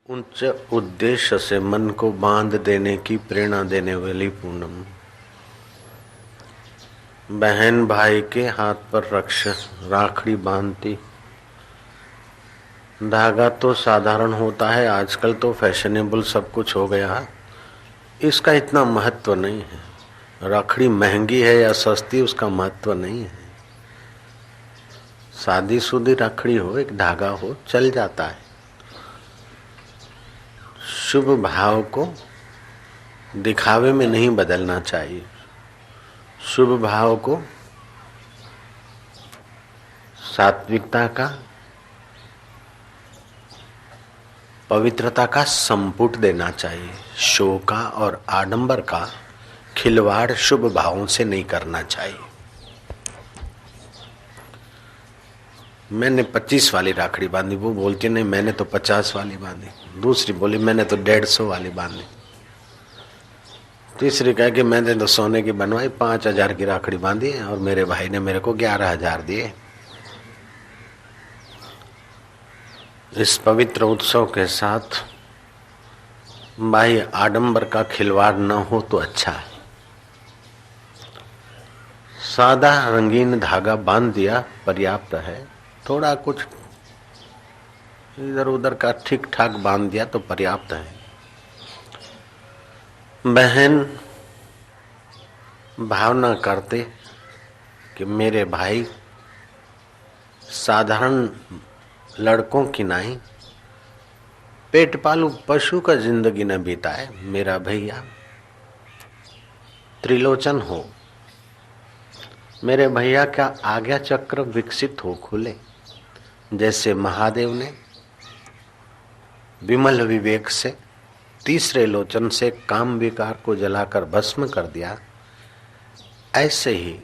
उच्च उद्देश्य से मन को बांध देने की प्रेरणा देने वाली पूनम। बहन भाई के हाथ पर राखड़ी बांधती। धागा तो साधारण होता है, आजकल तो फैशनेबल सब कुछ हो गया है, इसका इतना महत्व नहीं है। राखड़ी महंगी है या सस्ती उसका महत्व नहीं है। सादी सुदी राखड़ी हो, एक धागा हो, चल जाता है। शुभ भाव को दिखावे में नहीं बदलना चाहिए। शुभ भाव को सात्विकता का, पवित्रता का संपुट देना चाहिए। शो का और आडंबर का खिलवाड़ शुभ भावों से नहीं करना चाहिए। मैंने 25 वाली राखड़ी बांधी, वो बोलती नहीं मैंने तो 50 वाली बांधी। दूसरी बोली मैंने तो 150 वाली बांधी। तीसरी कहे कि मैंने तो सोने की बनवाई 5000 की राखड़ी बांधी है और मेरे भाई ने मेरे को 11000 दिए। इस पवित्र उत्सव के साथ बाह्य आडंबर का खिलवाड़ न हो तो अच्छा है। सादा रंगीन धागा बांध दिया पर्याप्त है। थोड़ा कुछ इधर उधर का ठीक ठाक बांध दिया तो पर्याप्त है। बहन भावना करते कि मेरे भाई साधारण लड़कों की नहीं, पेट पालू पशु का जिंदगी न बिताए। मेरा भैया त्रिलोचन हो, मेरे भैया का आज्ञा चक्र विकसित हो, खुले। जैसे महादेव ने विमल विवेक से तीसरे लोचन से काम विकार को जलाकर भस्म कर दिया, ऐसे ही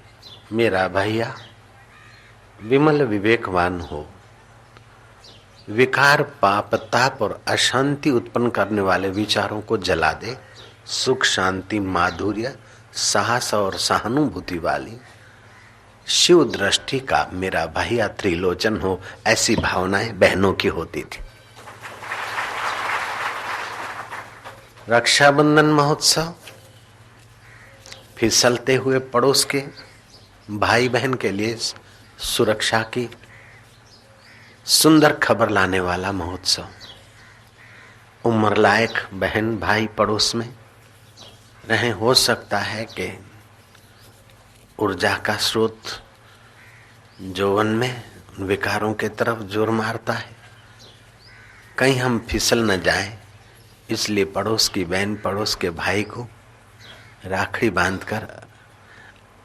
मेरा भैया विमल विवेकवान हो। विकार, पाप, ताप और अशांति उत्पन्न करने वाले विचारों को जला दे। सुख, शांति, माधुर्य, साहस और सहानुभूति वाली शिव दृष्टि का मेरा भैया त्रिलोचन हो। ऐसी भावनाएं बहनों की होती थी। रक्षाबंधन महोत्सव फिसलते हुए पड़ोस के भाई बहन के लिए सुरक्षा की सुंदर खबर लाने वाला महोत्सव। उम्र लायक बहन भाई पड़ोस में रहे, हो सकता है कि ऊर्जा का स्रोत जौवन में विकारों के तरफ जोर मारता है, कहीं हम फिसल न जाएं, इसलिए पड़ोस की बहन पड़ोस के भाई को राखड़ी बांधकर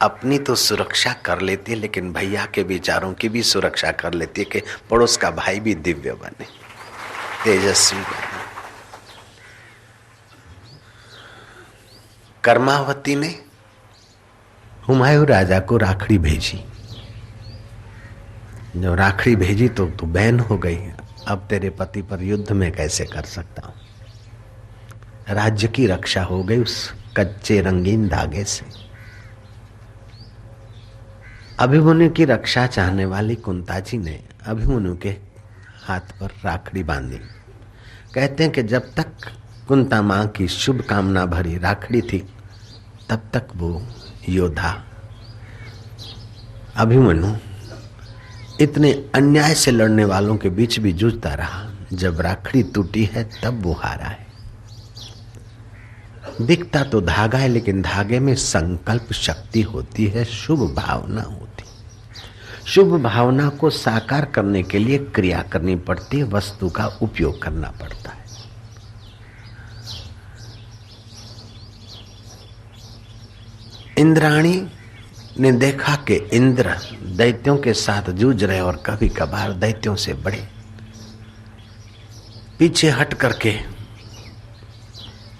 अपनी तो सुरक्षा कर लेती है, लेकिन भैया के विचारों की भी सुरक्षा कर लेती है कि पड़ोस का भाई भी दिव्य बने, तेजस्वी बने। कर्मावती ने हुमायूं राजा को राखड़ी भेजी। जब राखड़ी भेजी तो तू बहन हो गई, अब तेरे पति पर युद्ध में कैसे कर सकता हूं। राज्य की रक्षा हो गई उस कच्चे रंगीन धागे से। अभिमन्यु की रक्षा चाहने वाली कुंता जी ने अभिमन्यु के हाथ पर राखड़ी बांधी। कहते हैं कि जब तक कुंता मां की शुभ कामना भरी राखड़ी थी तब तक वो योद्धा अभिमन्यु इतने अन्याय से लड़ने वालों के बीच भी जूझता रहा। जब राखड़ी टूटी है तब वो हारा है। दिखता तो धागा है, लेकिन धागे में संकल्प शक्ति होती है, शुभ भावना होती। शुभ भावना को साकार करने के लिए क्रिया करनी पड़ती है, वस्तु का उपयोग करना पड़ता है। इंद्राणी ने देखा कि इंद्र दैत्यों के साथ जूझ रहे और कभी कभार दैत्यों से बड़े पीछे हट करके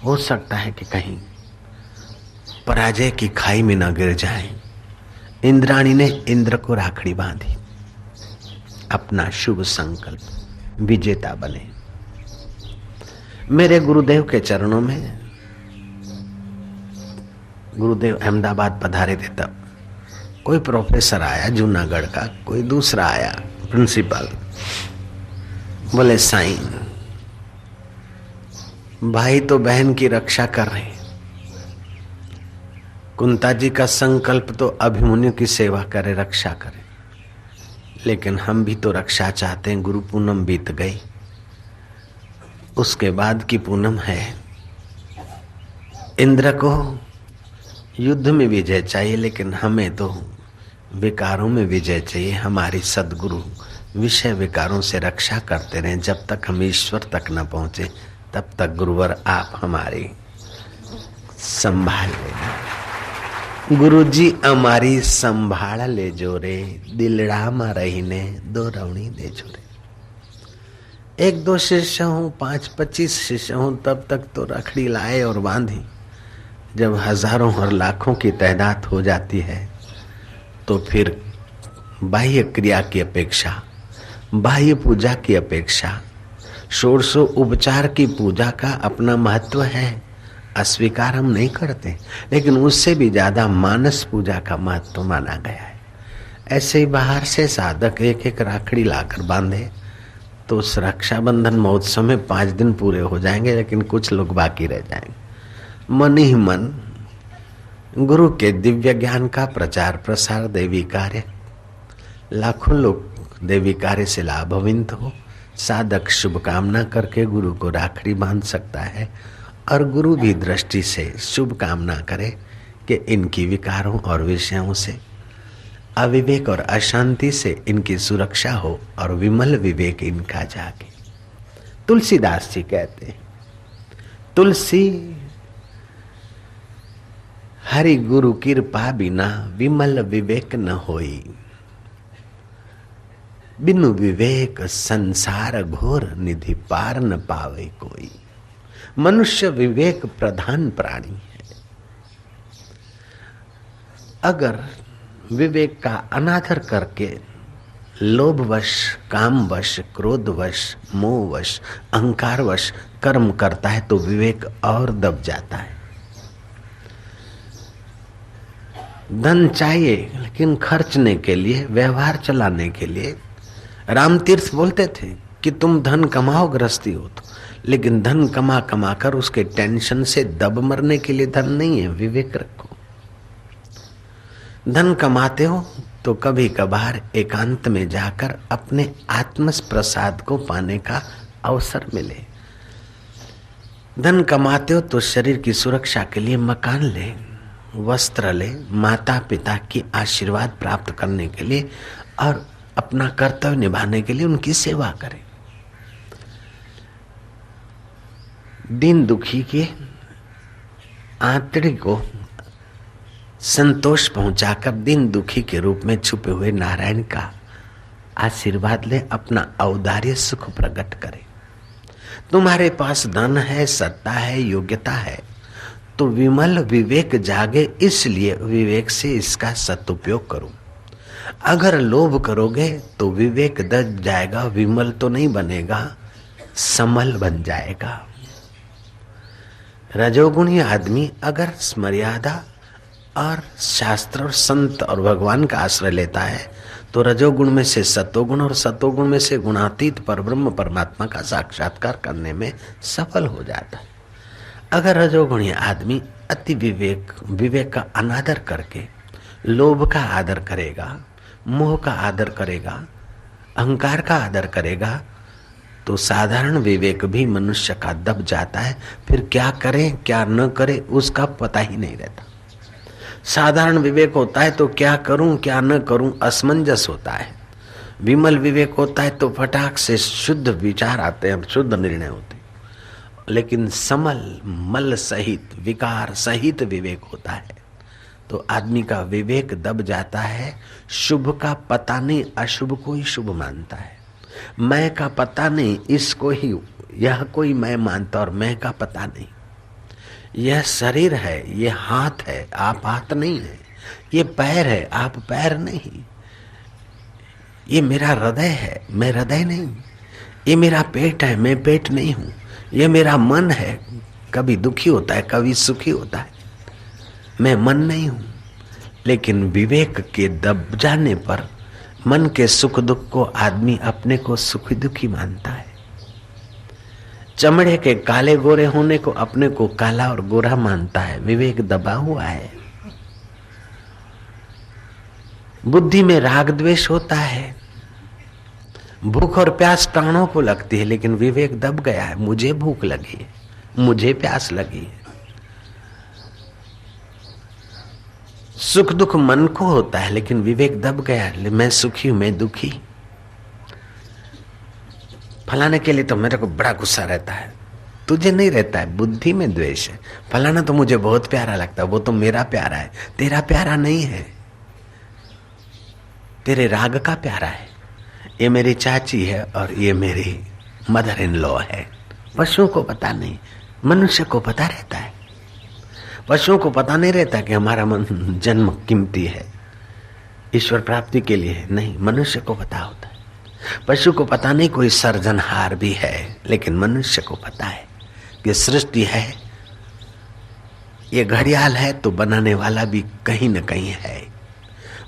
हो सकता है कि कहीं पराजय की खाई में न गिर जाए। इंद्राणी ने इंद्र को राखड़ी बांधी, अपना शुभ संकल्प, विजेता बने। मेरे गुरुदेव के चरणों में, गुरुदेव अहमदाबाद पधारे थे तब कोई प्रोफेसर आया जूनागढ़ का, कोई दूसरा आया प्रिंसिपल। बोले साईं भाई तो बहन की रक्षा कर रहे हैं। कुंता जी का संकल्प तो अभिमन्यु की सेवा करे, रक्षा करे, लेकिन हम भी तो रक्षा चाहते हैं। गुरु पूनम बीत गई, उसके बाद की पूनम है। इंद्र को युद्ध में विजय चाहिए, लेकिन हमें तो विकारों में विजय चाहिए। हमारी सद्गुरु विषय विकारों से रक्षा करते रहे। जब तक हम ईश्वर तक न पहुंचे तब तक गुरुवर आप हमारी संभाल लेना। गुरु जी हमारी संभाल ले जो रे, दिलड़ा मा रहीने दो रवणी दे जोरे। 1-2 शिष्य हूँ, 5-25 शिष्य हूँ, तब तक तो रखड़ी लाए और बांधी। जब हजारों और लाखों की तादाद हो जाती है तो फिर बाह्य क्रिया की अपेक्षा, बाह्य पूजा की अपेक्षा, षोडशों उपचार की पूजा का अपना महत्व है, अस्वीकार हम नहीं करते, लेकिन उससे भी ज्यादा मानस पूजा का महत्व माना गया है। ऐसे ही बाहर से साधक एक राखड़ी लाकर बांधे तो उस रक्षाबंधन महोत्सव में 5 दिन पूरे हो जाएंगे, लेकिन कुछ लोग बाकी रह जाएंगे। मन ही मन गुरु के दिव्य ज्ञान का प्रचार प्रसार, देवी कार्य, लाखों लोग देवी कार्य से लाभान्वित हो। साधक शुभकामना करके गुरु को राखड़ी बांध सकता है और गुरु भी दृष्टि से शुभ कामना करे कि इनकी विकारों और विषयों से, अविवेक और अशांति से इनकी सुरक्षा हो और विमल विवेक इनका जागे। तुलसीदास जी कहते हैं, तुलसी हरि गुरु कृपा बिना विमल विवेक न होई, बिनु विवेक संसार घोर निधि पार न पावे कोई। मनुष्य विवेक प्रधान प्राणी है। अगर विवेक का अनादर करके लोभवश, कामवश, क्रोधवश, मोहवश, अहंकारवश कर्म करता है तो विवेक और दब जाता है। धन चाहिए, लेकिन खर्चने के लिए, व्यवहार चलाने के लिए। रामतीर्थ बोलते थे कि तुम धन कमाओ गृहस्थी हो तो, लेकिन धन कमा कमा कर उसके टेंशन से दब मरने के लिए धन नहीं है। विवेक रखो। धन कमाते हो तो कभी कभार एकांत में जाकर अपने आत्म प्रसाद को पाने का अवसर मिले। धन कमाते हो तो शरीर की सुरक्षा के लिए मकान ले, वस्त्र ले, माता पिता की आशीर्वाद प्राप्त करने के लिए और अपना कर्तव्य निभाने के लिए उनकी सेवा करें। दीन दुखी के आंतड़े को संतोष पहुंचाकर दीन दुखी के रूप में छुपे हुए नारायण का आशीर्वाद ले, अपना औदार्य सुख प्रकट करे। तुम्हारे पास धन है, सत्ता है, योग्यता है, तो विमल विवेक जागे, इसलिए विवेक से इसका सदुपयोग करो। अगर लोभ करोगे तो विवेक दब जाएगा, विमल तो नहीं बनेगा, समल बन जाएगा। रजोगुणी आदमी अगर मर्यादा और शास्त्र और संत और भगवान का आश्रय लेता है तो रजोगुण में से सतोगुण और सतोगुण में से गुणातीत परब्रह्म परमात्मा का साक्षात्कार करने में सफल हो जाता है। अगर रजोगुणी आदमी अति विवेक का अनादर करके लोभ का आदर करेगा, मोह का आदर करेगा, अहंकार का आदर करेगा, तो साधारण विवेक भी मनुष्य का दब जाता है। फिर क्या करे क्या न करे उसका पता ही नहीं रहता। साधारण विवेक होता है तो क्या करूं क्या न करूं असमंजस होता है। विमल विवेक होता है तो फटाक से शुद्ध विचार आते हैं, शुद्ध निर्णय होते हैं। लेकिन समल मल सहित, विकार सहित विवेक होता है तो आदमी का विवेक दब जाता है। शुभ का पता नहीं, अशुभ को ही शुभ मानता है। मैं का पता नहीं, इसको ही यह कोई मैं मानता और मैं का पता नहीं। यह शरीर है, ये हाथ है, आप हाथ नहीं है। ये पैर है, आप पैर नहीं। ये मेरा हृदय है, मैं हृदय नहीं। ये मेरा पेट है, मैं पेट नहीं हूँ। ये मेरा मन है, कभी दुखी होता है, कभी सुखी होता है, मैं मन नहीं हूँ। लेकिन विवेक के दब जाने पर मन के सुख दुख को आदमी अपने को सुखी दुखी मानता है। चमड़े के काले गोरे होने को अपने को काला और गोरा मानता है, विवेक दबा हुआ है। बुद्धि में राग द्वेष होता है, भूख और प्यास प्राणों को लगती है, लेकिन विवेक दब गया है। मुझे भूख लगी है, मुझे प्यास लगी है। सुख दुख मन को होता है, लेकिन विवेक दब गया है। मैं सुखी हूं, मैं दुखी। फलाने के लिए तो मेरे को बड़ा गुस्सा रहता है, तुझे नहीं रहता है, बुद्धि में द्वेष है। फलाना तो मुझे बहुत प्यारा लगता है, वो तो मेरा प्यारा है, तेरा प्यारा नहीं है, तेरे राग का प्यारा है। ये मेरी चाची है और ये मेरी मदर इन लॉ है। पशुओं को पता नहीं, मनुष्य को पता रहता है। पशुओं को पता नहीं रहता कि हमारा जन्म कीमती है, ईश्वर प्राप्ति के लिए नहीं, मनुष्य को पता होता है। पशु को पता नहीं कोई सर्जनहार भी है, लेकिन मनुष्य को पता है कि सृष्टि है। ये घड़ियाल है तो बनाने वाला भी कहीं न कहीं है।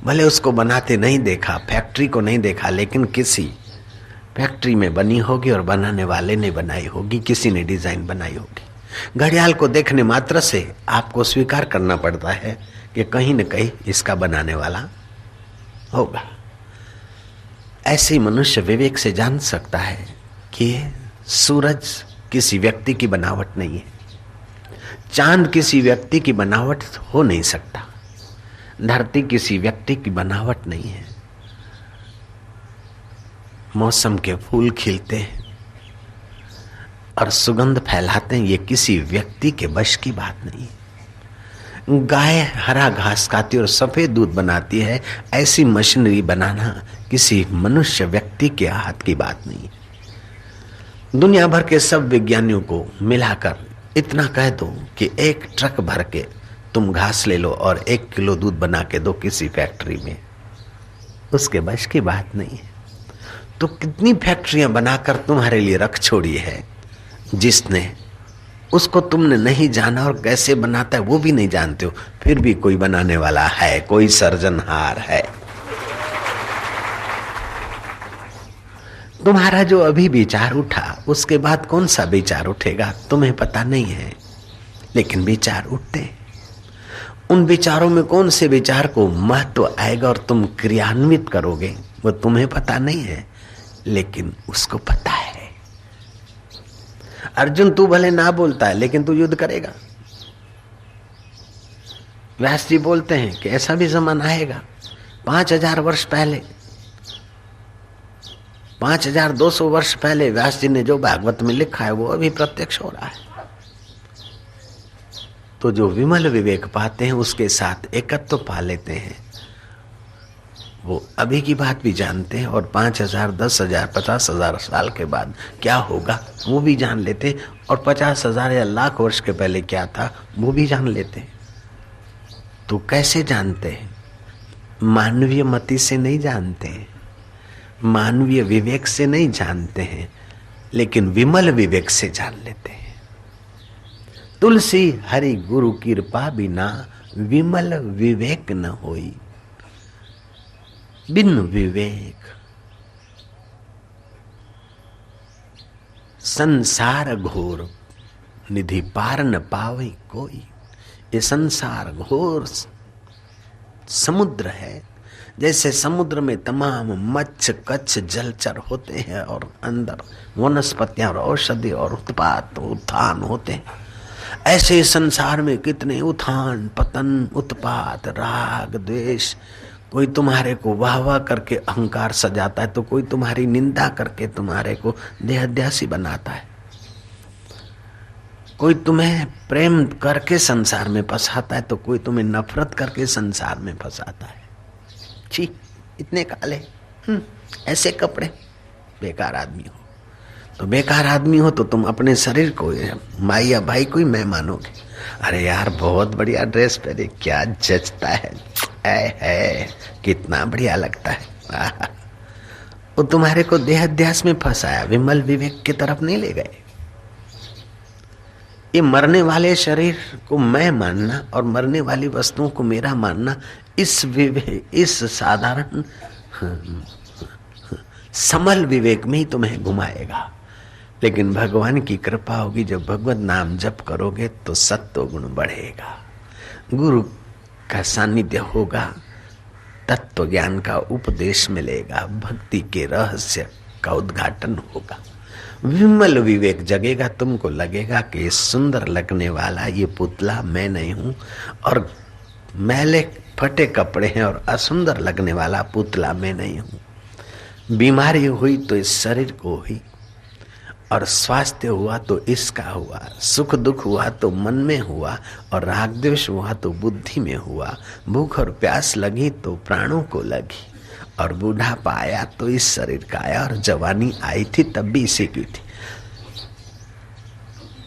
भले उसको बनाते नहीं देखा, फैक्ट्री को नहीं देखा, लेकिन किसी फैक्ट्री में बनी होगी और बनाने वाले ने बनाई होगी, किसी ने डिजाइन बनाई होगी। घड़ियाल को देखने मात्र से आपको स्वीकार करना पड़ता है कि कहीं न कहीं इसका बनाने वाला होगा। ऐसे मनुष्य विवेक से जान सकता है कि सूरज किसी व्यक्ति की बनावट नहीं है, चांद किसी व्यक्ति की बनावट हो नहीं सकता, धरती किसी व्यक्ति की बनावट नहीं है। मौसम के फूल खिलते हैं और सुगंध फैलाते हैं, ये किसी व्यक्ति के बश की बात नहीं है। गाय हरा घास खाती और सफेद दूध बनाती है, ऐसी मशीनरी बनाना किसी मनुष्य व्यक्ति के हाथ की बात नहीं है। दुनिया भर के सब विज्ञानियों को मिलाकर इतना कह दो कि एक ट्रक भर के तुम घास ले लो और 1 किलो दूध बना के दो किसी फैक्ट्री में, उसके बश की बात नहीं है। तो कितनी फैक्ट्रियां बनाकर तुम्हारे लिए रख छोड़ी है, जिसने उसको तुमने नहीं जाना और कैसे बनाता है वो भी नहीं जानते हो, फिर भी कोई बनाने वाला है, कोई सर्जनहार है। तुम्हारा जो अभी विचार उठा, उसके बाद कौन सा विचार उठेगा तुम्हें पता नहीं है, लेकिन विचार उठते। उन विचारों में कौन से विचार को महत्व आएगा और तुम क्रियान्वित करोगे वो तुम्हें पता नहीं है, लेकिन उसको पता है। अर्जुन तू भले ना बोलता है, लेकिन तू युद्ध करेगा। व्यास जी बोलते हैं कि ऐसा भी जमाना आएगा 5000 वर्ष पहले, 5200 वर्ष पहले व्यास जी ने जो भागवत में लिखा है वो अभी प्रत्यक्ष हो रहा है। तो जो विमल विवेक पाते हैं उसके साथ एकत्व पा लेते हैं, वो अभी की बात भी जानते हैं और 5000, 10,000, 50,000 साल के बाद क्या होगा वो भी जान लेते हैं, और 50,000 या लाख वर्ष के पहले क्या था वो भी जान लेते हैं। तो कैसे जानते हैं? मानवीय मति से नहीं जानते हैं, मानवीय विवेक से नहीं जानते हैं, लेकिन विमल विवेक से जान लेते हैं। तुलसी हरि गुरु कृपा बिना विमल विवेक न होई। बिन विवेक संसार घोर निधि पार न पावे कोई। ये संसार घोर समुद्र है। जैसे समुद्र में तमाम मत्स्य कच्छ जलचर होते हैं और अंदर वनस्पतियां और औषधि और उत्पात उत्थान होते हैं, ऐसे संसार में कितने उत्थान पतन, उत्पात, राग द्वेष। कोई तुम्हारे को वाह वाह करके अहंकार सजाता है, तो कोई तुम्हारी निंदा करके तुम्हारे को देहाध्यासी बनाता है। कोई तुम्हें प्रेम करके संसार में फंसाता है, तो कोई तुम्हें नफरत करके संसार में फंसाता है। छी, इतने काले, ऐसे कपड़े, बेकार आदमी हो। तो बेकार आदमी हो तो तुम अपने शरीर को, माई या भाई को ही मैं मानोगे। अरे यार बहुत बढ़िया ड्रेस पहने, क्या जचता है, कितना बढ़िया लगता है। वो तुम्हारे को देहाध्यास में फंसाया, विमल विवेक की तरफ नहीं ले गए। ये मरने वाले शरीर को मैं मानना और मरने वाली वस्तुओं को मेरा मानना, इस साधारण समल विवेक में ही तुम्हें घुमाएगा। लेकिन भगवान की कृपा होगी, जब भगवत नाम जप करोगे तो सत्व गुण बढ़ेगा, गुरु का सानिध्य होगा, तत्व ज्ञान का उपदेश मिलेगा, भक्ति के रहस्य का उद्घाटन होगा, विमल विवेक जगेगा। तुमको लगेगा कि सुंदर लगने वाला ये पुतला मैं नहीं हूँ, और मैले फटे कपड़े हैं और असुंदर लगने वाला पुतला मैं नहीं हूँ। बीमारी हुई तो इस शरीर को हुई, और स्वास्थ्य हुआ तो इसका हुआ, सुख दुख हुआ तो मन में हुआ, और राग द्वेष हुआ तो बुद्धि में हुआ, भूख और प्यास लगी तो प्राणों को लगी, और बूढ़ापा आया तो इस शरीर का आया, और जवानी आई थी तब भी इसी की थी।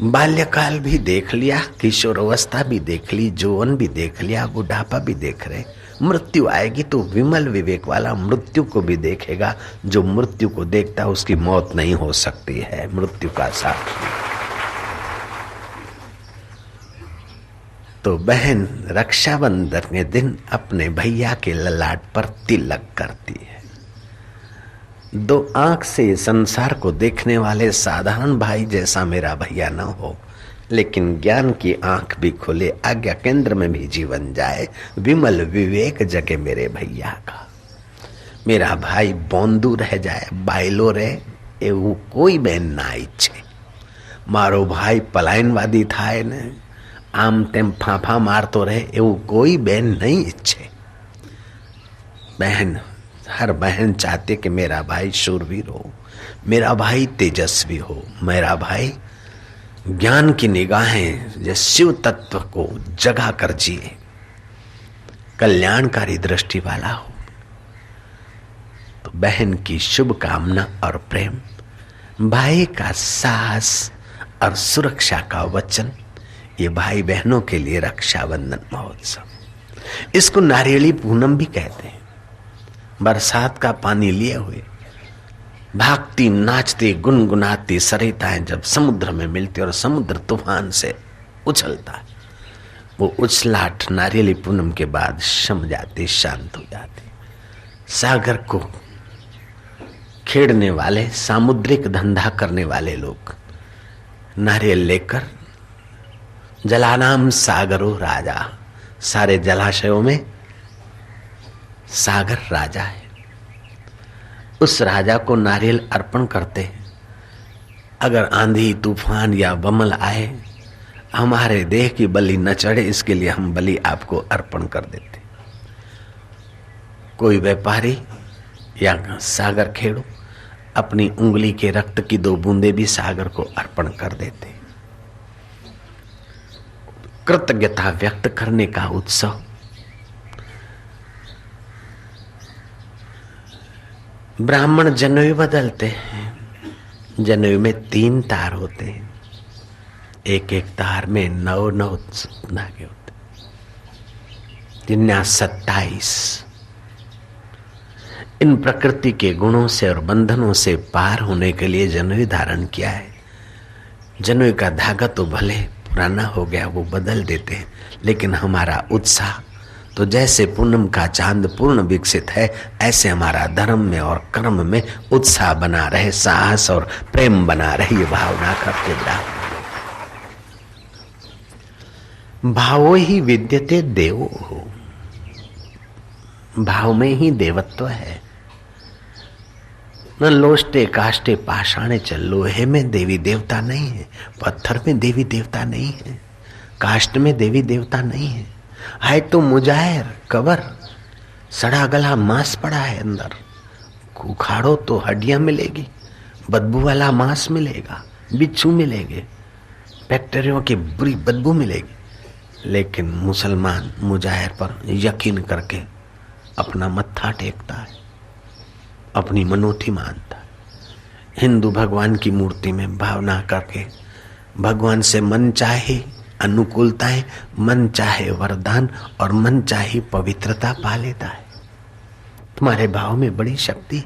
बाल्यकाल भी देख लिया, किशोर अवस्था भी देख ली, जौवन भी देख लिया, बुढ़ापा भी देख रहे। मृत्यु आएगी तो विमल विवेक वाला मृत्यु को भी देखेगा। जो मृत्यु को देखता है उसकी मौत नहीं हो सकती है, मृत्यु का साक्षी। तो बहन रक्षाबंधन के दिन अपने भैया के ललाट पर तिलक करती है। दो आंख से संसार को देखने वाले साधारण भाई जैसा मेरा भैया न हो, लेकिन ज्ञान की आंख भी खुले, आज्ञा केंद्र में भी जीवन जाए, विमल विवेक जगे मेरे भैया का। मेरा भाई बोंदू रह जाए, बायलो रहे, एवं कोई बहन ना ઈચ્છે। मारो भाई पलायनवादी थाय ने आम तेम फाफा मारतो रहे, एवं कोई बहन नहीं ઈચ્છે। बहन, हर बहन चाहती कि मेरा भाई शूरवीर हो, मेरा भाई तेजस्वी हो, मेरा भाई ज्ञान की निगाहें जो शिव तत्व को जगा कर जिए, कल्याणकारी दृष्टि वाला हो। तो बहन की शुभ कामना और प्रेम, भाई का साहस और सुरक्षा का वचन, ये भाई बहनों के लिए रक्षाबंधन महोत्सव। इसको नारियली पूनम भी कहते हैं। बरसात का पानी लिए हुए भागती नाचती गुनगुनाती सरिताएं जब समुद्र में मिलती और समुद्र तूफान से उछलता है, वो उछलाट नारियली पूनम के बाद शम जाती, शांत हो जाती। सागर को खेड़ने वाले, सामुद्रिक धंधा करने वाले लोग नारियल लेकर, जलानाम सागरो राजा, सारे जलाशयों में सागर राजा है, उस राजा को नारियल अर्पण करते हैं। अगर आंधी तूफान या बमल आए, हमारे देह की बलि न चढ़े, इसके लिए हम बलि आपको अर्पण कर देते। कोई व्यापारी या सागर खेड़ो अपनी उंगली के रक्त की 2 बूंदे भी सागर को अर्पण कर देते। कृतज्ञता व्यक्त करने का उत्सव। ब्राह्मण जनेऊ बदलते हैं। जनेऊ में 3 तार होते हैं, एक एक तार में 9 धागे होते, 27। इन प्रकृति के गुणों से और बंधनों से पार होने के लिए जनेऊ धारण किया है। जनेऊ का धागा तो भले पुराना हो गया, वो बदल देते हैं, लेकिन हमारा उत्साह तो जैसे पूनम का चांद पूर्ण विकसित है, ऐसे हमारा धर्म में और कर्म में उत्साह बना रहे, साहस और प्रेम बना रहे, ये भावना करते जाओ। भावो ही विद्यते देवो हो, भाव में ही देवत्व है। न लोष्टे काष्टे पाषाणे चल, लोहे में देवी देवता नहीं है, पत्थर में देवी देवता नहीं है, काष्ट में देवी देवता नहीं है तो मुजाहिर कबर, सड़ा गला मांस पड़ा है अंदर, उखाड़ो तो हड्डियां मिलेगी, बदबू वाला मांस मिलेगा, बिच्छू मिलेंगे, बैक्टीरिया की बुरी बदबू मिलेगी। लेकिन मुसलमान मुजाहिर पर यकीन करके अपना मत्था टेकता है, अपनी मनोथी मानता है। हिंदू भगवान की मूर्ति में भावना करके भगवान से मन चाहे अनुकूलताएं, मन चाहे वरदान और मन चाहे पवित्रता पा लेता है। तुम्हारे भाव में बड़ी शक्ति।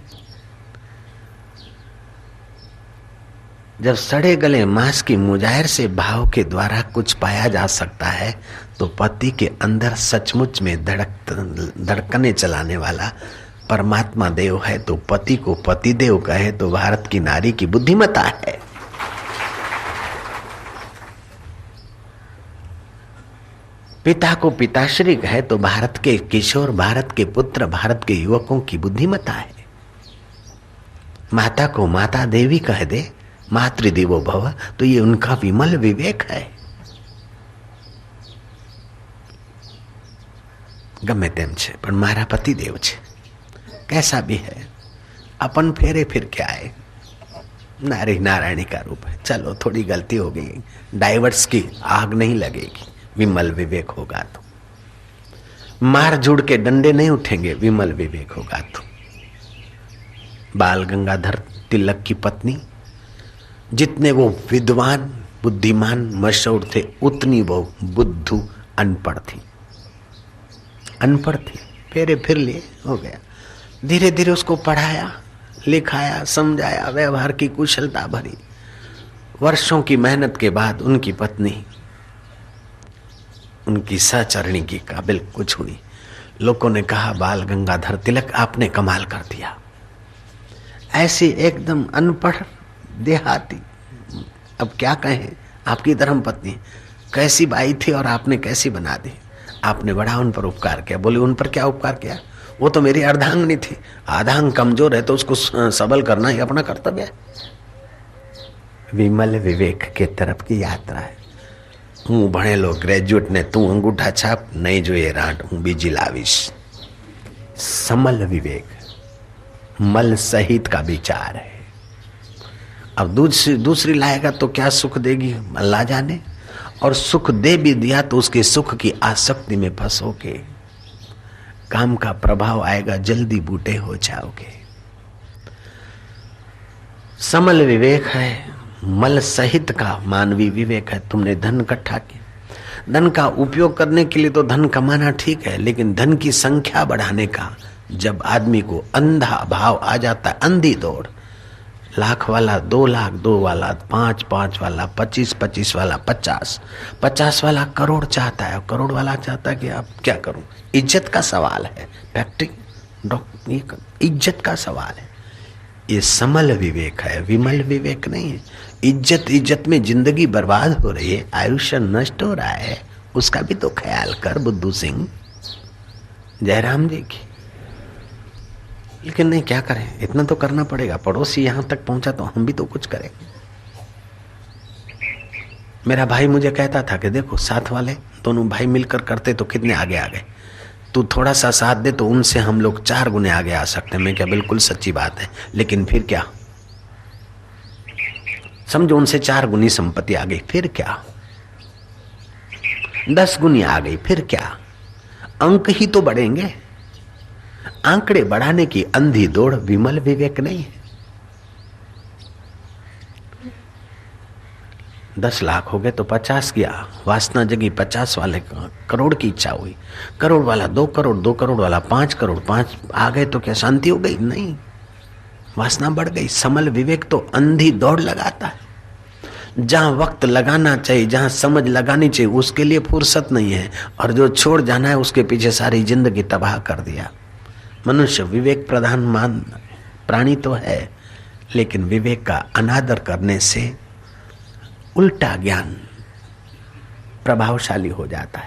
जब सड़े गले मांस की मुजाहिर से भाव के द्वारा कुछ पाया जा सकता है, तो पति के अंदर सचमुच में धड़कने चलाने वाला परमात्मा देव है। तो पति को पति देव कहे तो भारत की नारी की बुद्धिमत्ता है। पिता को पिताश्री कहे तो भारत के किशोर, भारत के पुत्र, भारत के युवकों की बुद्धिमत्ता है। माता को माता देवी कह दे, मातृदेवो भव, तो ये उनका विमल विवेक है। गमे तेम छे पण मारा पति देव छे, कैसा भी है अपन फेरे फिर के आए। नारी नारायणी का रूप है। चलो थोड़ी गलती हो गई, डाइवर्स की आग नहीं लगेगी, विमल विवेक होगा तो। मार जुड़ के डंडे नहीं उठेंगे, विमल विवेक होगा तो। बाल गंगाधर तिलक की पत्नी, जितने वो विद्वान बुद्धिमान मशहूर थे, उतनी वो बुद्धू अनपढ़ थी। अनपढ़ थी, फेरे फिर लिए, हो गया। धीरे धीरे उसको पढ़ाया, लिखाया, समझाया, व्यवहार की कुशलता भरी। वर्षों की मेहनत के बाद उनकी पत्नी उनकी सहचरणी की काबिल कुछ हुई। लोगों ने कहा, बाल गंगाधर तिलक आपने कमाल कर दिया। ऐसी एकदम अनपढ़ देहाती, अब क्या कहें, आपकी धर्मपत्नी कैसी बाई थी और आपने कैसी बना दी। आपने बड़ा उन पर उपकार किया। बोले, उन पर क्या उपकार किया? वो तो मेरी अर्धांगिनी थी। आधांग कमजोर है तो उसको सबल करना ही अपना कर्तव्य है। विमल विवेक के तरफ की यात्रा है। હું ભણેલો ગ્રેજ્યુએટ ને તું અંગૂઠા છાપ, નહીં જોઈએ રાંટ, હું બીજી લાવીશ। समल विवेक, मल सहित का विचार है। अब दूसरी लाएगा तो क्या सुख देगी अल्लाह जाने, और सुख दे भी दिया तो उसके सुख की आसक्ति में फंसोगे, काम का प्रभाव आएगा, जल्दी बूटे हो जाओगे। समल विवेक है, मल सहित का मानवीय विवेक है। तुमने धन इकट्ठा किया, धन का उपयोग करने के लिए तो धन कमाना ठीक है, लेकिन धन की संख्या बढ़ाने का जब आदमी को अंधा भाव आ जाता है, अंधी दौड़, लाख वाला 2 लाख, 2 वाला 5, 5 वाला 25, 25 वाला 50, 50 वाला करोड़ चाहता है, करोड़ वाला चाहता है कि आप क्या करूं। इज्जत का सवाल है, प्रैक्टिक इज्जत का सवाल है। ये समल विवेक है, विमल विवेक नहीं है। इज्जत में जिंदगी बर्बाद हो रही है, आयुष्य नष्ट हो रहा है, उसका भी तो ख्याल कर बुद्धू सिंह, जयराम जी की। लेकिन नहीं, क्या करें, इतना तो करना पड़ेगा। पड़ोसी यहां तक पहुंचा तो हम भी तो कुछ करें। मेरा भाई मुझे कहता था कि देखो, साथ वाले दोनों भाई मिलकर करते तो कितने आगे आ गए, तू थोड़ा सा साथ दे तो उनसे हम लोग 4 गुने आगे आ सकते हैं। मैं क्या, बिल्कुल सच्ची बात है, लेकिन फिर क्या, समझो उनसे 4 गुनी संपत्ति आ गई, फिर क्या, 10 गुनी आ गई, फिर क्या, अंक ही तो बढ़ेंगे। आंकड़े बढ़ाने की अंधी दौड़ विमल विवेक नहीं है। 10 लाख हो गए तो 50 किया, वासना जगी, 50 वाले करोड़ की इच्छा हुई, करोड़ वाला 2 करोड़, 2 करोड़ वाला 5 करोड़, 5 आ गए तो क्या शांति हो गई? नहीं, वासना बढ़ गई। समल विवेक तो अंधी दौड़ लगाता है। जहां वक्त लगाना चाहिए, जहां समझ लगानी चाहिए, उसके लिए फुर्सत नहीं है, और जो छोड़ जाना है उसके पीछे सारी जिंदगी तबाह कर दिया। मनुष्य विवेक प्रधान प्राणी तो है, लेकिन विवेक का अनादर करने से उल्टा ज्ञान प्रभावशाली हो जाता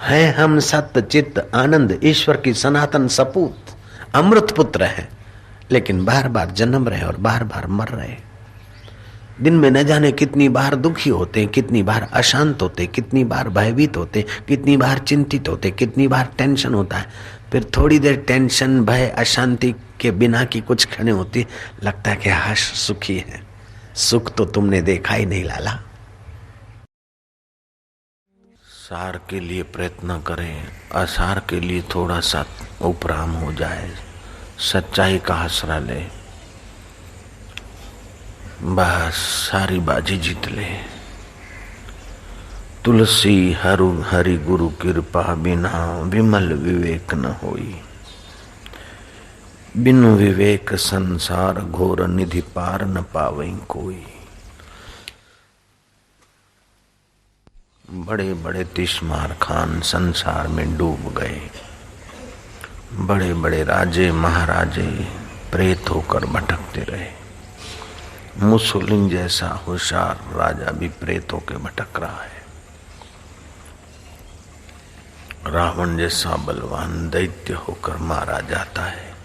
है हम सत्य चित्त आनंद ईश्वर की सनातन सपूत अमृत पुत्र हैं, लेकिन बार बार जन्म रहे और बार बार मर रहे। दिन में न जाने कितनी बार दुखी होते, कितनी बार अशांत होते, कितनी बार भयभीत होते, कितनी बार चिंतित होते, कितनी बार टेंशन होता है। फिर थोड़ी देर टेंशन भय अशांति के बिना की कुछ क्षणें होती, लगता है कि हाश सुखी है। सुख तो तुमने देखा ही नहीं लाला। सार के लिए प्रयत्न करें, असार के लिए थोड़ा सा उपराम हो जाए, सच्चाई का आसरा ले, बस सारी बाजी जीत ले। तुलसी हरि गुरु कृपा बिना विमल विवेक न होई, बिनु विवेक संसार घोर निधि पार न पावई कोई। बड़े बड़े तिश्मार खान संसार में डूब गए, बड़े बड़े राजे महाराजे प्रेत होकर भटकते रहे। मुसोलिन जैसा होशियार राजा भी प्रेत होकर भटक रहा है। रावण जैसा बलवान दैत्य होकर मारा जाता है,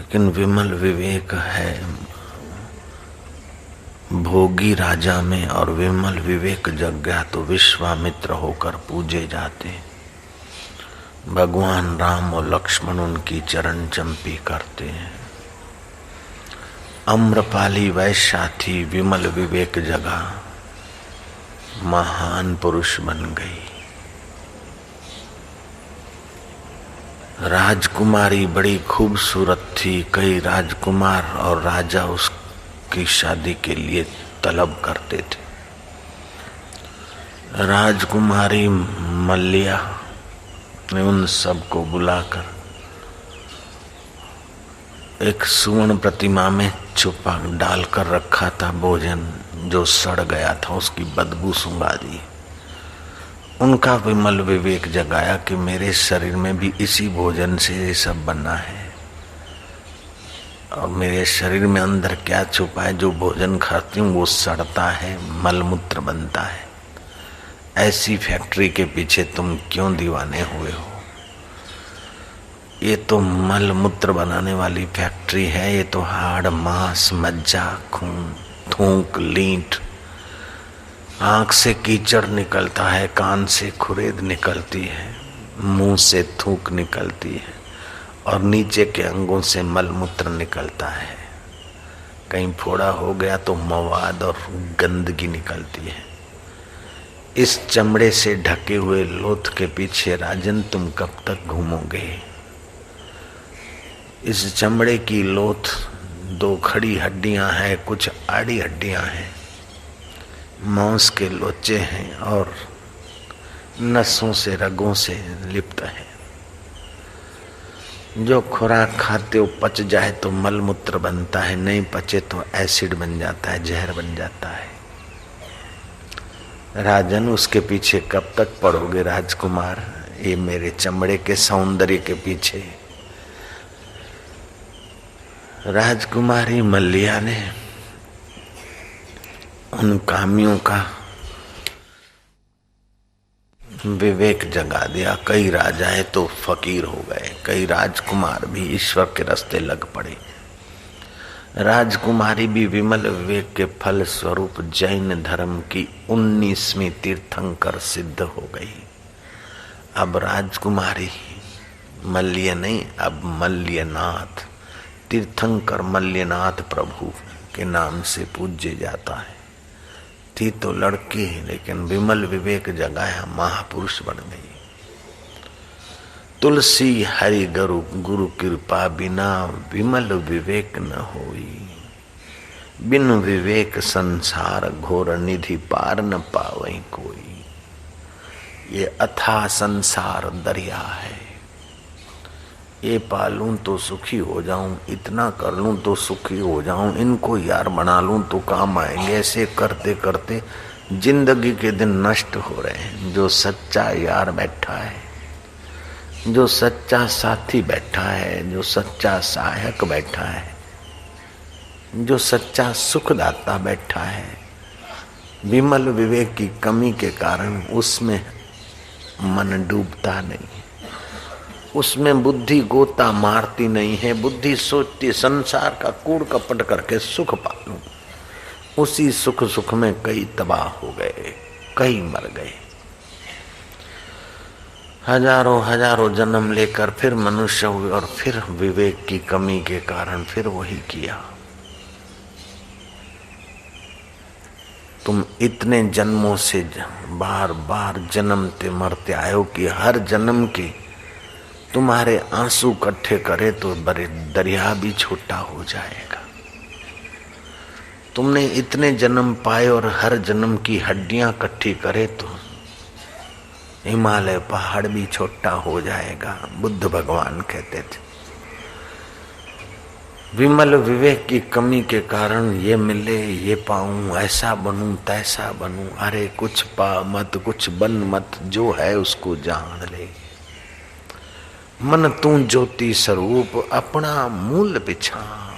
लेकिन विमल विवेक है भोगी राजा में, और विमल विवेक जग गया तो विश्वामित्र होकर पूजे जाते। भगवान राम और लक्ष्मण उनकी चरण चंपी करते हैं। अम्रपाली वैश्या थी, विमल विवेक जगा, महान पुरुष बन गई। राजकुमारी बड़ी खूबसूरत थी, कई राजकुमार और राजा उसकी शादी के लिए तलब करते थे। राजकुमारी मल्लिया ने उन सबको बुलाकर एक सुवर्ण प्रतिमा में छुपा डालकर रखा था भोजन जो सड़ गया था, उसकी बदबू सूंघा दी। उनका विमल विवेक जगाया कि मेरे शरीर में भी इसी भोजन से ये सब बना है, और मेरे शरीर में अंदर क्या छुपा है, जो भोजन खाती हूँ वो सड़ता है, मलमूत्र बनता है। ऐसी फैक्ट्री के पीछे तुम क्यों दीवाने हुए हो? ये तो मल मूत्र बनाने वाली फैक्ट्री है, ये तो हाड़ मांस मज्जा खून थूक लींट, आंख से कीचड़ निकलता है, कान से खुरेद निकलती है, मुंह से थूक निकलती है, और नीचे के अंगों से मल मूत्र निकलता है। कहीं फोड़ा हो गया तो मवाद और गंदगी निकलती है। इस चमड़े से ढके हुए लोथ के पीछे राजन तुम कब तक घूमोगे? इस चमड़े की लोथ दो खड़ी हड्डियां हैं, कुछ आड़ी हड्डियां हैं, मांस के लोचे हैं और नसों से रगों से लिप्त है। जो खुराक खाते हो पच जाए तो मलमूत्र बनता है, नहीं पचे तो एसिड बन जाता है, जहर बन जाता है। राजन उसके पीछे कब तक पड़ोगे राजकुमार? ये मेरे चमड़े के सौंदर्य के पीछे। राजकुमारी मल्लिया ने उन कामियों का विवेक जगा दिया। कई राजाएं तो फकीर हो गए, कई राजकुमार भी ईश्वर के रास्ते लग पड़े। राजकुमारी भी विमल विवेक के फल स्वरूप जैन धर्म की 19वीं तीर्थंकर सिद्ध हो गई। अब राजकुमारी मल्ल्य नहीं, अब मल्ल्यनाथ, तीर्थंकर मल्ल्यनाथ प्रभु के नाम से पूज्य जाता है। थी तो लड़की, लेकिन विमल विवेक जगाया, महापुरुष बन गई। तुलसी हरि गुरु कृपा बिना विमल विवेक न होई, बिन विवेक संसार घोर निधि पार न पावई कोई। ये अथाह संसार दरिया है, ये पालूं तो सुखी हो जाऊं, इतना कर लूं तो सुखी हो जाऊं, इनको यार बना लूं तो काम आएंगे। ऐसे करते करते जिंदगी के दिन नष्ट हो रहे हैं। जो सच्चा यार बैठा है, जो सच्चा साथी बैठा है, जो सच्चा सहायक बैठा है, जो सच्चा सुखदाता बैठा है, विमल विवेक की कमी के कारण उसमें मन डूबता नहीं, उसमें बुद्धि गोता मारती नहीं है। बुद्धि सोचती संसार का कूड़ कपट करके सुख पालूं। उसी सुख में कई तबाह हो गए, कई मर गए। हजारों जन्म लेकर फिर मनुष्य हुए, और फिर विवेक की कमी के कारण फिर वही किया। तुम इतने जन्मों से बार बार जन्मते मरते आए हो कि हर जन्म के तुम्हारे आंसू इकट्ठे करे तो बड़े दरिया भी छोटा हो जाएगा। तुमने इतने जन्म पाए और हर जन्म की हड्डियां इकट्ठी करे तो हिमालय पहाड़ भी छोटा हो जाएगा। बुद्ध भगवान कहते थे। विमल विवेक की कमी के कारण ये मिले ये पाऊं, ऐसा बनूं तैसा बनूं, अरे कुछ पा मत कुछ बन मत, जो है उसको जान ले। मन तू ज्योति स्वरूप अपना मूल पिछान।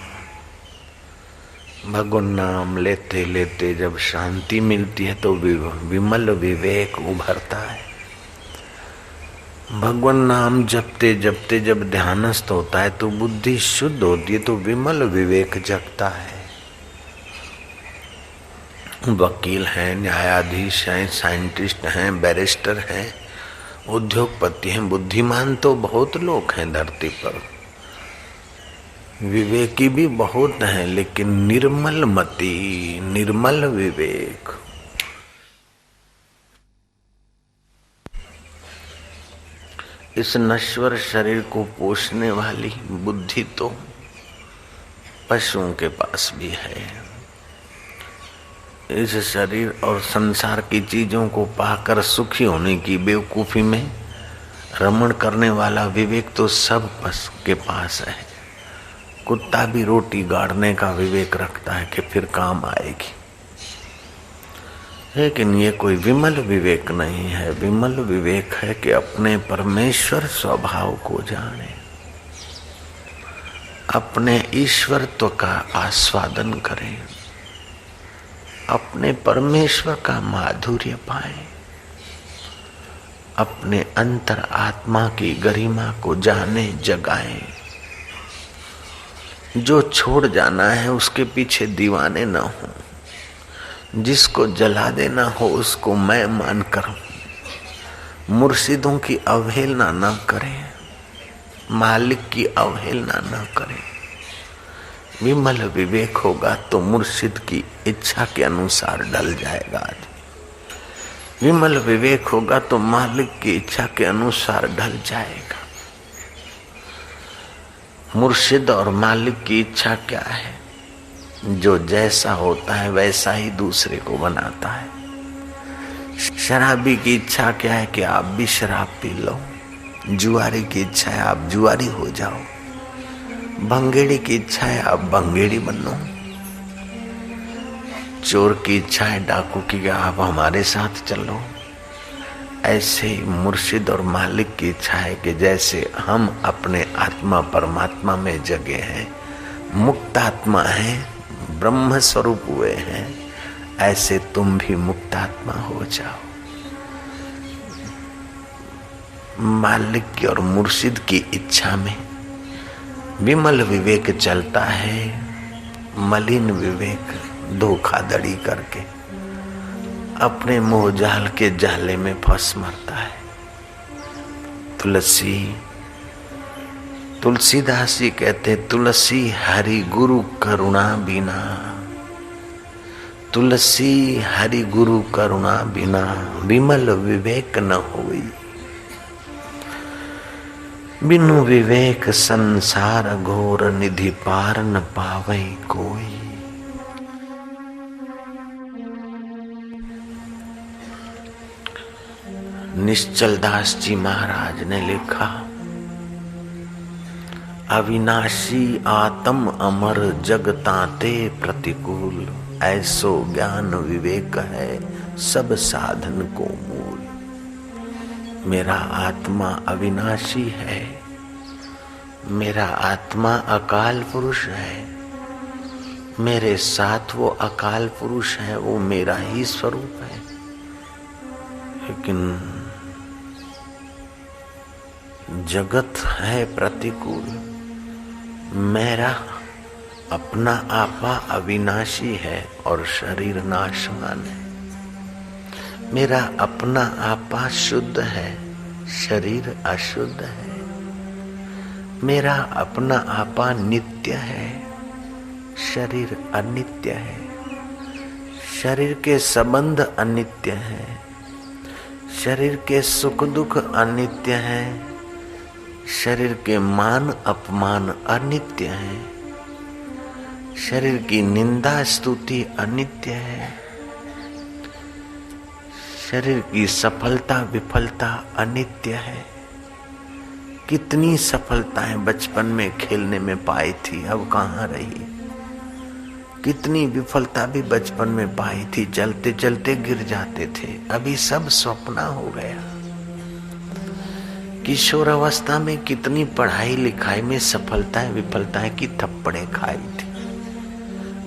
भगवान नाम लेते लेते जब शांति मिलती है तो विमल विवेक उभरता है। भगवान नाम जपते जपते जब ध्यानस्थ होता है तो बुद्धि शुद्ध होती है, तो विमल विवेक जगता है। वकील हैं, न्यायाधीश हैं, साइंटिस्ट हैं, बैरिस्टर हैं, उद्योगपति हैं, बुद्धिमान तो बहुत लोग हैं धरती पर, विवेकी भी बहुत हैं, लेकिन निर्मल मति, निर्मल विवेक, इस नश्वर शरीर को पोषने वाली बुद्धि तो पशुओं के पास भी है। इस शरीर और संसार की चीजों को पाकर सुखी होने की बेवकूफी में रमण करने वाला विवेक तो सब पशु के पास है। कुत्ता भी रोटी गाड़ने का विवेक रखता है कि फिर काम आएगी, लेकिन ये कोई विमल विवेक नहीं है। विमल विवेक है कि अपने परमेश्वर स्वभाव को जाने, अपने ईश्वरत्व का आस्वादन करें, अपने परमेश्वर का माधुर्य पाएं, अपने अंतर आत्मा की गरिमा को जाने, जगाएं। जो छोड़ जाना है उसके पीछे दीवाने न हो, जिसको जला देना हो उसको मैं मानकर मुर्शिदों की अवहेलना न करें, मालिक की अवहेलना न करें। विमल विवेक होगा तो मुर्शिद की इच्छा के अनुसार ढल जाएगा आदमी। विमल विवेक होगा तो मालिक की इच्छा के अनुसार ढल जाएगा। मुर्शिद और मालिक की इच्छा क्या है? जो जैसा होता है वैसा ही दूसरे को बनाता है। शराबी की इच्छा क्या है कि आप भी शराब पी लो। जुआरी की इच्छा है आप जुआरी हो जाओ। भंगेड़ी की इच्छा है आप भंगेड़ी बनो। चोर की इच्छा है डाकू की आप हमारे साथ चलो। ऐसे ही मुर्शिद और मालिक की इच्छा है कि जैसे हम अपने आत्मा परमात्मा में जगे हैं, मुक्त आत्मा हैं, ब्रह्म स्वरूप हुए हैं, ऐसे तुम भी मुक्त आत्मा हो जाओ। मालिक की और मुर्शिद की इच्छा में विमल विवेक चलता है, मलिन विवेक धोखाधड़ी करके अपने मोह जाल के जाले में फंस मरता है। तुलसीदास जी कहते, तुलसी हरि गुरु करुणा बिना, तुलसी हरि गुरु करुणा बिना विमल विवेक न होई। बिनु विवेक संसार घोर निधि पार न पावै कोई। निश्चल दास जी महाराज ने लिखा, अविनाशी आत्म अमर जग ताते प्रतिकूल, ऐसो ज्ञान विवेक है सब साधन को मूल। मेरा आत्मा अविनाशी है, मेरा आत्मा अकाल पुरुष है, मेरे साथ वो अकाल पुरुष है, वो मेरा ही स्वरूप है। लेकिन जगत है प्रतिकूल, मेरा अपना आपा अविनाशी है और शरीर नाशवान है। मेरा अपना आपा शुद्ध है, शरीर अशुद्ध है। मेरा अपना आपा नित्य है, शरीर अनित्य है। शरीर के संबंध अनित्य हैं, शरीर के सुख दुख अनित्य हैं, शरीर के मान अपमान अनित्य हैं, शरीर की निंदा स्तुति अनित्य है, शरीर की सफलता विफलता अनित्य है। कितनी सफलताएं बचपन में खेलने में पाई थी, अब कहाँ रही। कितनी विफलता भी बचपन में पाई थी, चलते चलते गिर जाते थे, अभी सब स्वप्न हो गया। किशोर अवस्था में कितनी पढ़ाई लिखाई में सफलताएं विफलताएं की थप्पड़े खाई थी।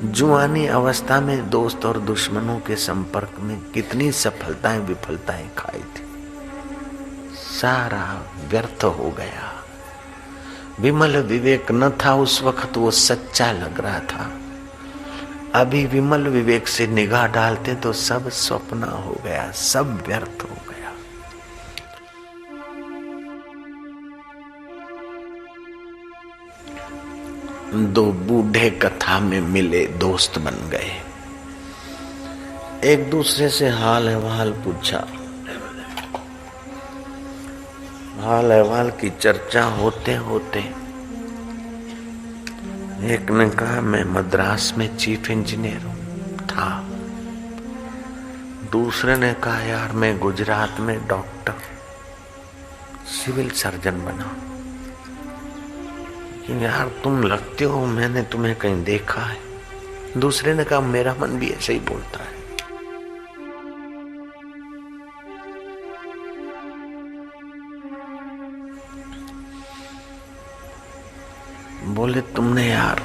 जुआनी अवस्था में दोस्त और दुश्मनों के संपर्क में कितनी सफलताएं विफलताएं खाई थी। सारा व्यर्थ हो गया। विमल विवेक न था उस वक्त, वो सच्चा लग रहा था। अभी विमल विवेक से निगाह डालते तो सब स्वप्न हो गया, सब व्यर्थ हो गया। दो बूढ़े कथा में मिले दोस्त बन गए। एक दूसरे से हाल अहवाल पूछा। हाल अहवाल की चर्चा होते होते एक ने कहा मैं मद्रास में चीफ इंजीनियर था। दूसरे ने कहा यार मैं गुजरात में डॉक्टर सिविल सर्जन बना। यार तुम लगते हो मैंने तुम्हें कहीं देखा है। दूसरे ने कहा मेरा मन भी ऐसे ही बोलता है। बोले तुमने यार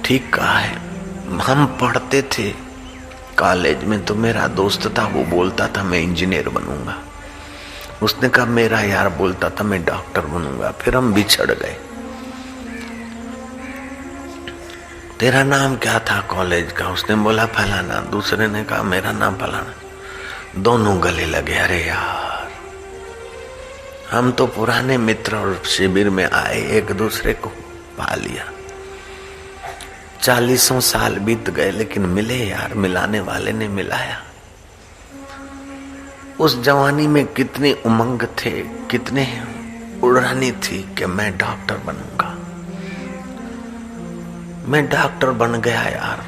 ठीक कहा है। हम पढ़ते थे कॉलेज में तो मेरा दोस्त था, वो बोलता था मैं इंजीनियर बनूंगा। उसने कहा मेरा यार बोलता था मैं डॉक्टर बनूंगा। फिर हम बिछड़ गए। तेरा नाम क्या था कॉलेज का? उसने बोला फलाना। दूसरे ने कहा मेरा नाम फलाना। दोनों गले लगे। अरे यार हम तो पुराने मित्र और शिविर में आए, एक दूसरे को पा लिया। 40 साल बीत गए लेकिन मिले यार, मिलाने वाले ने मिलाया। उस जवानी में कितनी उमंग थे, कितने उड़ानी थी कि मैं डॉक्टर बनूंगा। मैं डॉक्टर बन गया यार।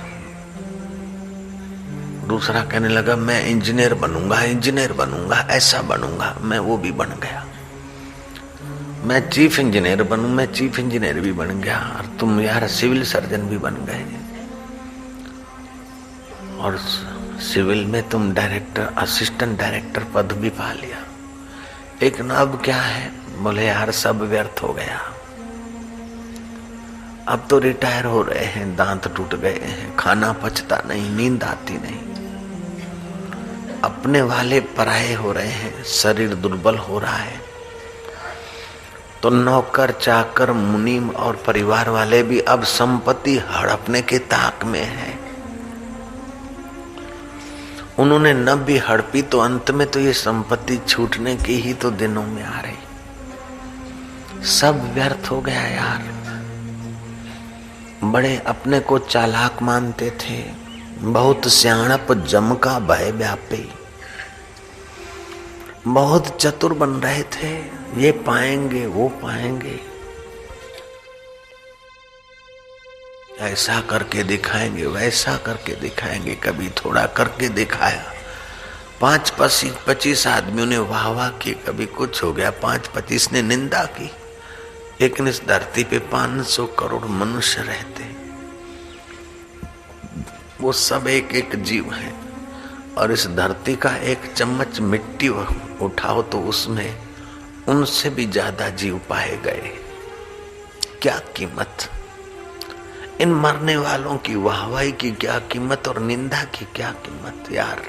दूसरा कहने लगा मैं इंजीनियर बनूंगा, इंजीनियर बनूंगा, ऐसा बनूंगा। मैं वो भी बन गया। मैं चीफ इंजीनियर बनूं, मैं चीफ इंजीनियर भी बन गया। और तुम यार सिविल सर्जन भी बन गए। और सिविल में तुम डायरेक्टर, असिस्टेंट डायरेक्टर पद भी पा लिया। लेकिन अब क्या है? बोले यार सब व्यर्थ हो गया। अब तो रिटायर हो रहे हैं, दांत टूट गए हैं, खाना पचता नहीं, नींद आती नहीं, अपने वाले पराये हो रहे हैं, शरीर दुर्बल हो रहा है। तो नौकर चाकर मुनीम और परिवार वाले भी अब संपत्ति हड़पने के ताक में है। उन्होंने न भी हड़पी तो अंत में तो ये संपत्ति छूटने की ही तो दिनों में आ रही। सब व्यर्थ हो गया यार। बड़े अपने को चालाक मानते थे, बहुत सियाणप जम का भय व्यापी, बहुत चतुर बन रहे थे। ये पाएंगे वो पाएंगे, ऐसा करके दिखाएंगे, वैसा करके दिखाएंगे। कभी थोड़ा करके दिखाया, 5-25 आदमियों ने वाह वाह की, कभी कुछ हो गया, 5-25 ने निंदा की। लेकिन इस धरती पे 500 करोड़ मनुष्य रहते, वो सब एक एक जीव है। और इस धरती का एक चम्मच मिट्टी उठाओ तो उसमें उनसे भी ज्यादा जीव पाए गए। क्या कीमत इन मरने वालों की, वाहवाही की क्या कीमत और निंदा की क्या कीमत। यार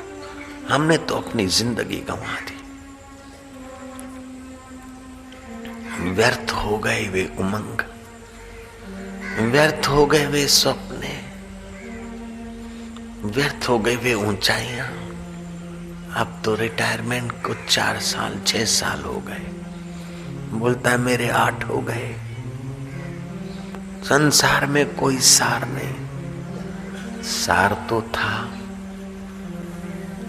हमने तो अपनी जिंदगी गंवा दी। व्यर्थ हो गए वे उमंग, व्यर्थ हो गए वे सपने, व्यर्थ हो गए वे ऊंचाइयां। अब तो रिटायरमेंट को 4 साल 6 साल हो गए। बोलता है मेरे 8 हो गए। संसार में कोई सार नहीं। सार तो था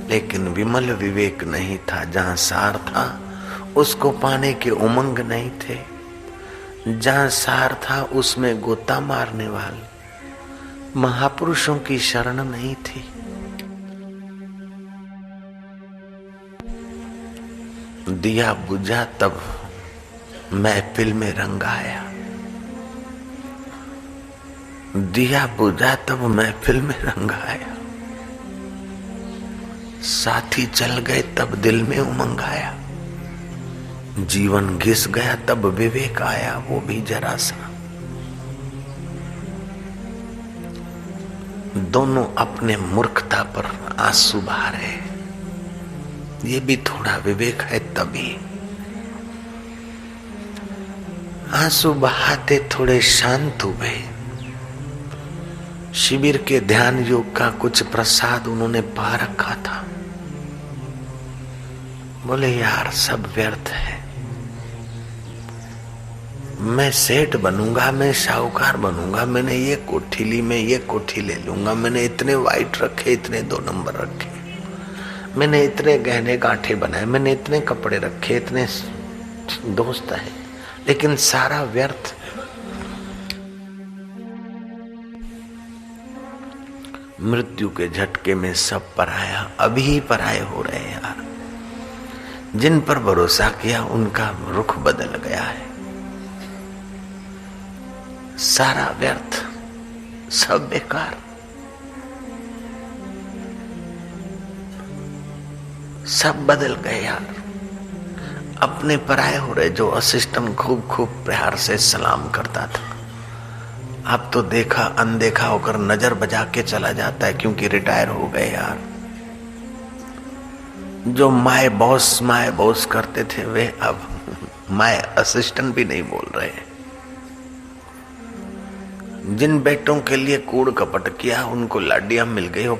लेकिन विमल विवेक नहीं था। जहां सार था उसको पाने के उमंग नहीं थे। जहां सार था उसमें गोता मारने वाले महापुरुषों की शरण नहीं थी। दिया बुझा तब महफिल में रंग आया। दिया बुझा तब महफिल में रंग आया। साथी चल गए तब दिल में उमंग आया। जीवन घिस गया तब विवेक आया, वो भी जरा सा। दोनों अपने मूर्खता पर आंसू बहा रहे। ये भी थोड़ा विवेक है तभी। आंसू बहाते थोड़े शांत हुए। शिविर के ध्यान योग का कुछ प्रसाद उन्होंने पा रखा था। बोले यार सब व्यर्थ है, मैं सेठ बनूंगा, मैं साहूकार बनूंगा, मैंने ये कोठी ली, मैं ये कोठी ले लूंगा, मैंने इतने वाइट रखे, इतने 2 नंबर रखे, मैंने इतने गहने गांठे बनाए, मैंने इतने कपड़े रखे, इतने दोस्त है, लेकिन सारा व्यर्थ। मृत्यु के झटके में सब पराया, अभी ही पराये हो रहे हैं यार। जिन पर भरोसा किया उनका रुख बदल गया है। सारा व्यर्थ, सब बेकार। सब बदल गए यार, अपने पराये हो रहे। जो असिस्टेंट खूब खूब प्यार से सलाम करता था, अब तो देखा अनदेखा होकर नजर बजा के चला जाता है, क्योंकि रिटायर हो गए यार। जो माय बॉस करते थे वे अब माय असिस्टेंट भी नहीं बोल रहे। जिन बेटों के लिए कूड़ कपट किया उनको लाडियां मिल गई, वो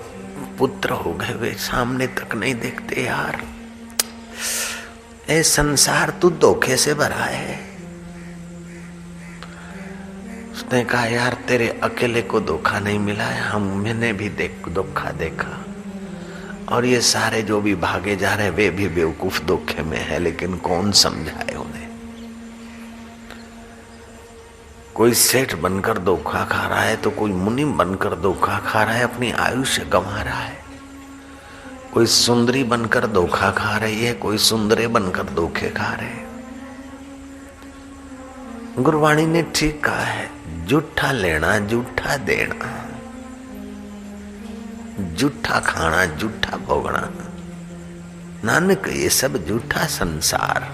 पुत्र हो गए, वे सामने तक नहीं देखते यार। ए संसार तू धोखे से भरा है। उसने कहा यार तेरे अकेले को धोखा नहीं मिला है, मैंने भी धोखा देखा, और ये सारे जो भी भागे जा रहे वे भी बेवकूफ धोखे में है, लेकिन कौन समझाए उन्हें। कोई सेठ बनकर धोखा खा रहा है, तो कोई मुनि बनकर धोखा खा रहा है, अपनी आयुष्य गंवा रहा है। कोई सुंदरी बनकर धोखा खा रही है, कोई सुंदरे बनकर धोखे खा रहे हैं। गुरवाणी ने ठीक कहा है, जूठा लेना जूठा देना, जूठा खाना जूठा भोगना, नानक ये सब जूठा संसार।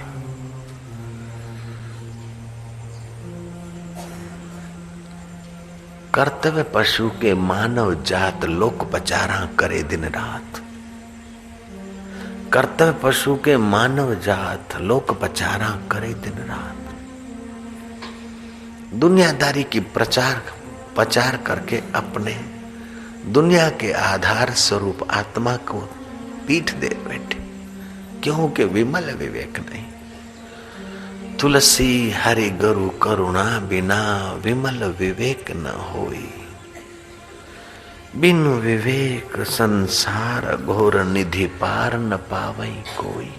कर्तव्य पशु के मानव जात लोक पचारा करे दिन रात। कर्तव्य पशु के मानव जात लोक पचारा करे दिन रात। दुनियादारी की प्रचार करके अपने दुनिया के आधार स्वरूप आत्मा को पीठ दे बैठे, क्योंकि विमल विवेक नहीं। तुलसी हरि गुरु करुणा बिना विमल विवेक न होई। बिनु विवेक संसार घोर निधि पार न पावई कोई।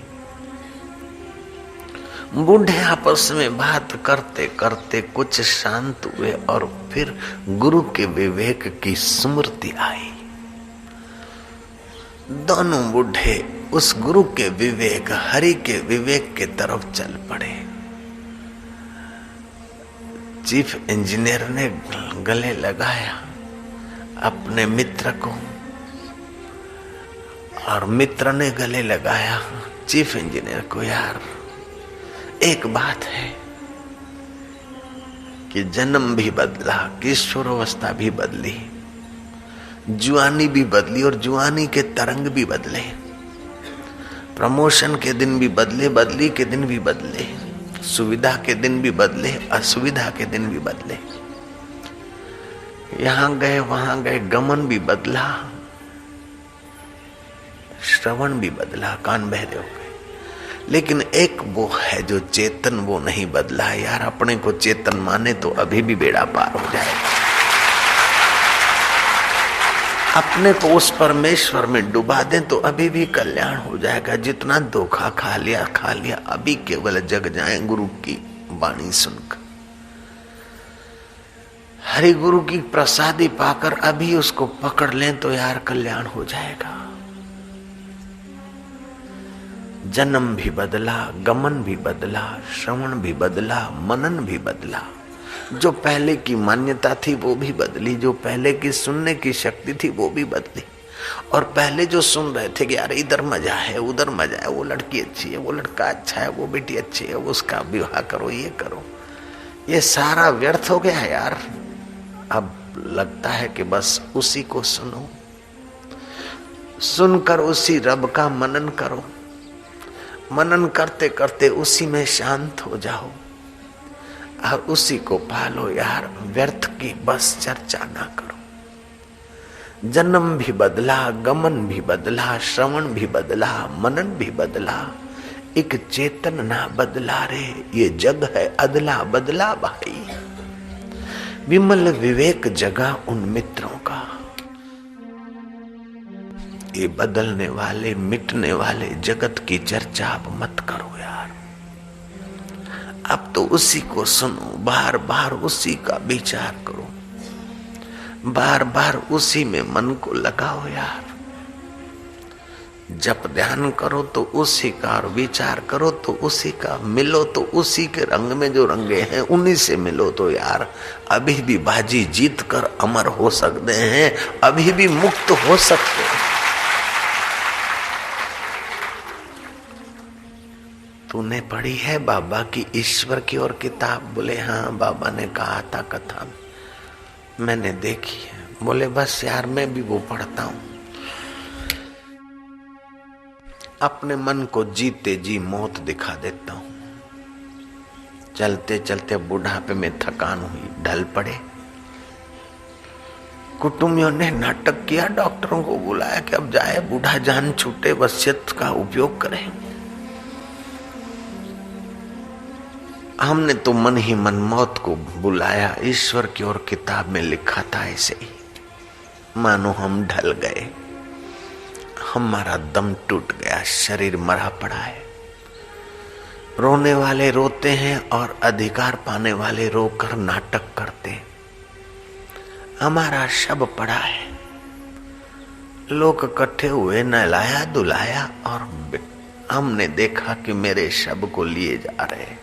बूढ़े आपस में बात करते करते कुछ शांत हुए और फिर गुरु के विवेक की स्मृति आई। दोनों बूढ़े उस गुरु के विवेक, हरि के विवेक के तरफ चल पड़े। चीफ इंजीनियर ने गले लगाया अपने मित्र को, और मित्र ने गले लगाया चीफ इंजीनियर को। यार एक बात है कि जन्म भी बदला, किशोरावस्था भी बदली, जुआनी भी बदली, और जुआनी के तरंग भी बदले, प्रमोशन के दिन भी बदले, बदली के दिन भी बदले, सुविधा के दिन भी बदले, असुविधा के दिन भी बदले। यहां गए वहां गए, गमन भी बदला, श्रवण भी बदला, कान बहरे हो गए। लेकिन एक वो है जो चेतन, वो नहीं बदला यार। अपने को चेतन माने तो अभी भी बेड़ा पार हो जाएगा। अपने को उस परमेश्वर में डुबा दें तो अभी भी कल्याण हो जाएगा। जितना धोखा खा लिया, अभी केवल जग जाएं गुरु की वाणी सुनकर। हरि गुरु की प्रसादी पाकर अभी उसको पकड़ लें तो यार कल्याण हो जाएगा। जन्म भी बदला, गमन भी बदला, श्रवण भी बदला, मनन भी बदला। जो पहले की मान्यता थी वो भी बदली, जो पहले की सुनने की शक्ति थी वो भी बदली। और पहले जो सुन रहे थे कि यार इधर मजा है, उधर मजा है, वो लड़की अच्छी है, वो लड़का अच्छा है, वो बेटी अच्छी है, उसका विवाह करो, ये करो, ये सारा व्यर्थ हो गया यार। अब लगता है कि बस उसी को सुनो, सुनकर उसी रब का मनन करो। मनन करते करते उसी में शांत हो जाओ और उसी को पालो यार। व्यर्थ की बस चर्चा ना करो। जन्म भी बदला, गमन भी बदला, श्रवण भी बदला, मनन भी बदला, एक चेतन ना बदला रे। ये जग है अदला बदला भाई। विमल विवेक जगा उन मित्रों का। ये बदलने वाले मिटने वाले जगत की चर्चा अब मत करो यार। अब तो उसी को सुनो, बार बार उसी का विचार करो, बार बार उसी में मन को लगाओ यार। जब ध्यान करो तो उसी का, और विचार करो तो उसी का, मिलो तो उसी के रंग में जो रंगे हैं उन्हीं से मिलो तो यार अभी भी बाजी जीत कर अमर हो सकते हैं, अभी भी मुक्त हो सकते हैं। तूने पढ़ी है बाबा की ईश्वर की और किताब? बोले हाँ बाबा ने कहा था कथा मैंने देखी है। बोले बस यार मैं भी वो पढ़ता हूं। अपने मन को जीते जी मौत दिखा देता हूं। चलते चलते बुढ़ापे में थकान हुई, ढल पड़े। कुटुंबियों ने नाटक किया, डॉक्टरों को बुलाया कि अब जाए बूढ़ा जान छूटे, वसीयत का उपयोग करें। हमने तो मन ही मन मौत को बुलाया। ईश्वर की ओर किताब में लिखा था ऐसे ही। मानो हम ढल गए, हमारा दम टूट गया, शरीर मरा पड़ा है। रोने वाले रोते हैं और अधिकार पाने वाले रोकर नाटक करते हैं। हमारा शव पड़ा है, लोग इकट्ठे हुए, नहलाया धुलाया और हमने देखा कि मेरे शव को लिए जा रहे।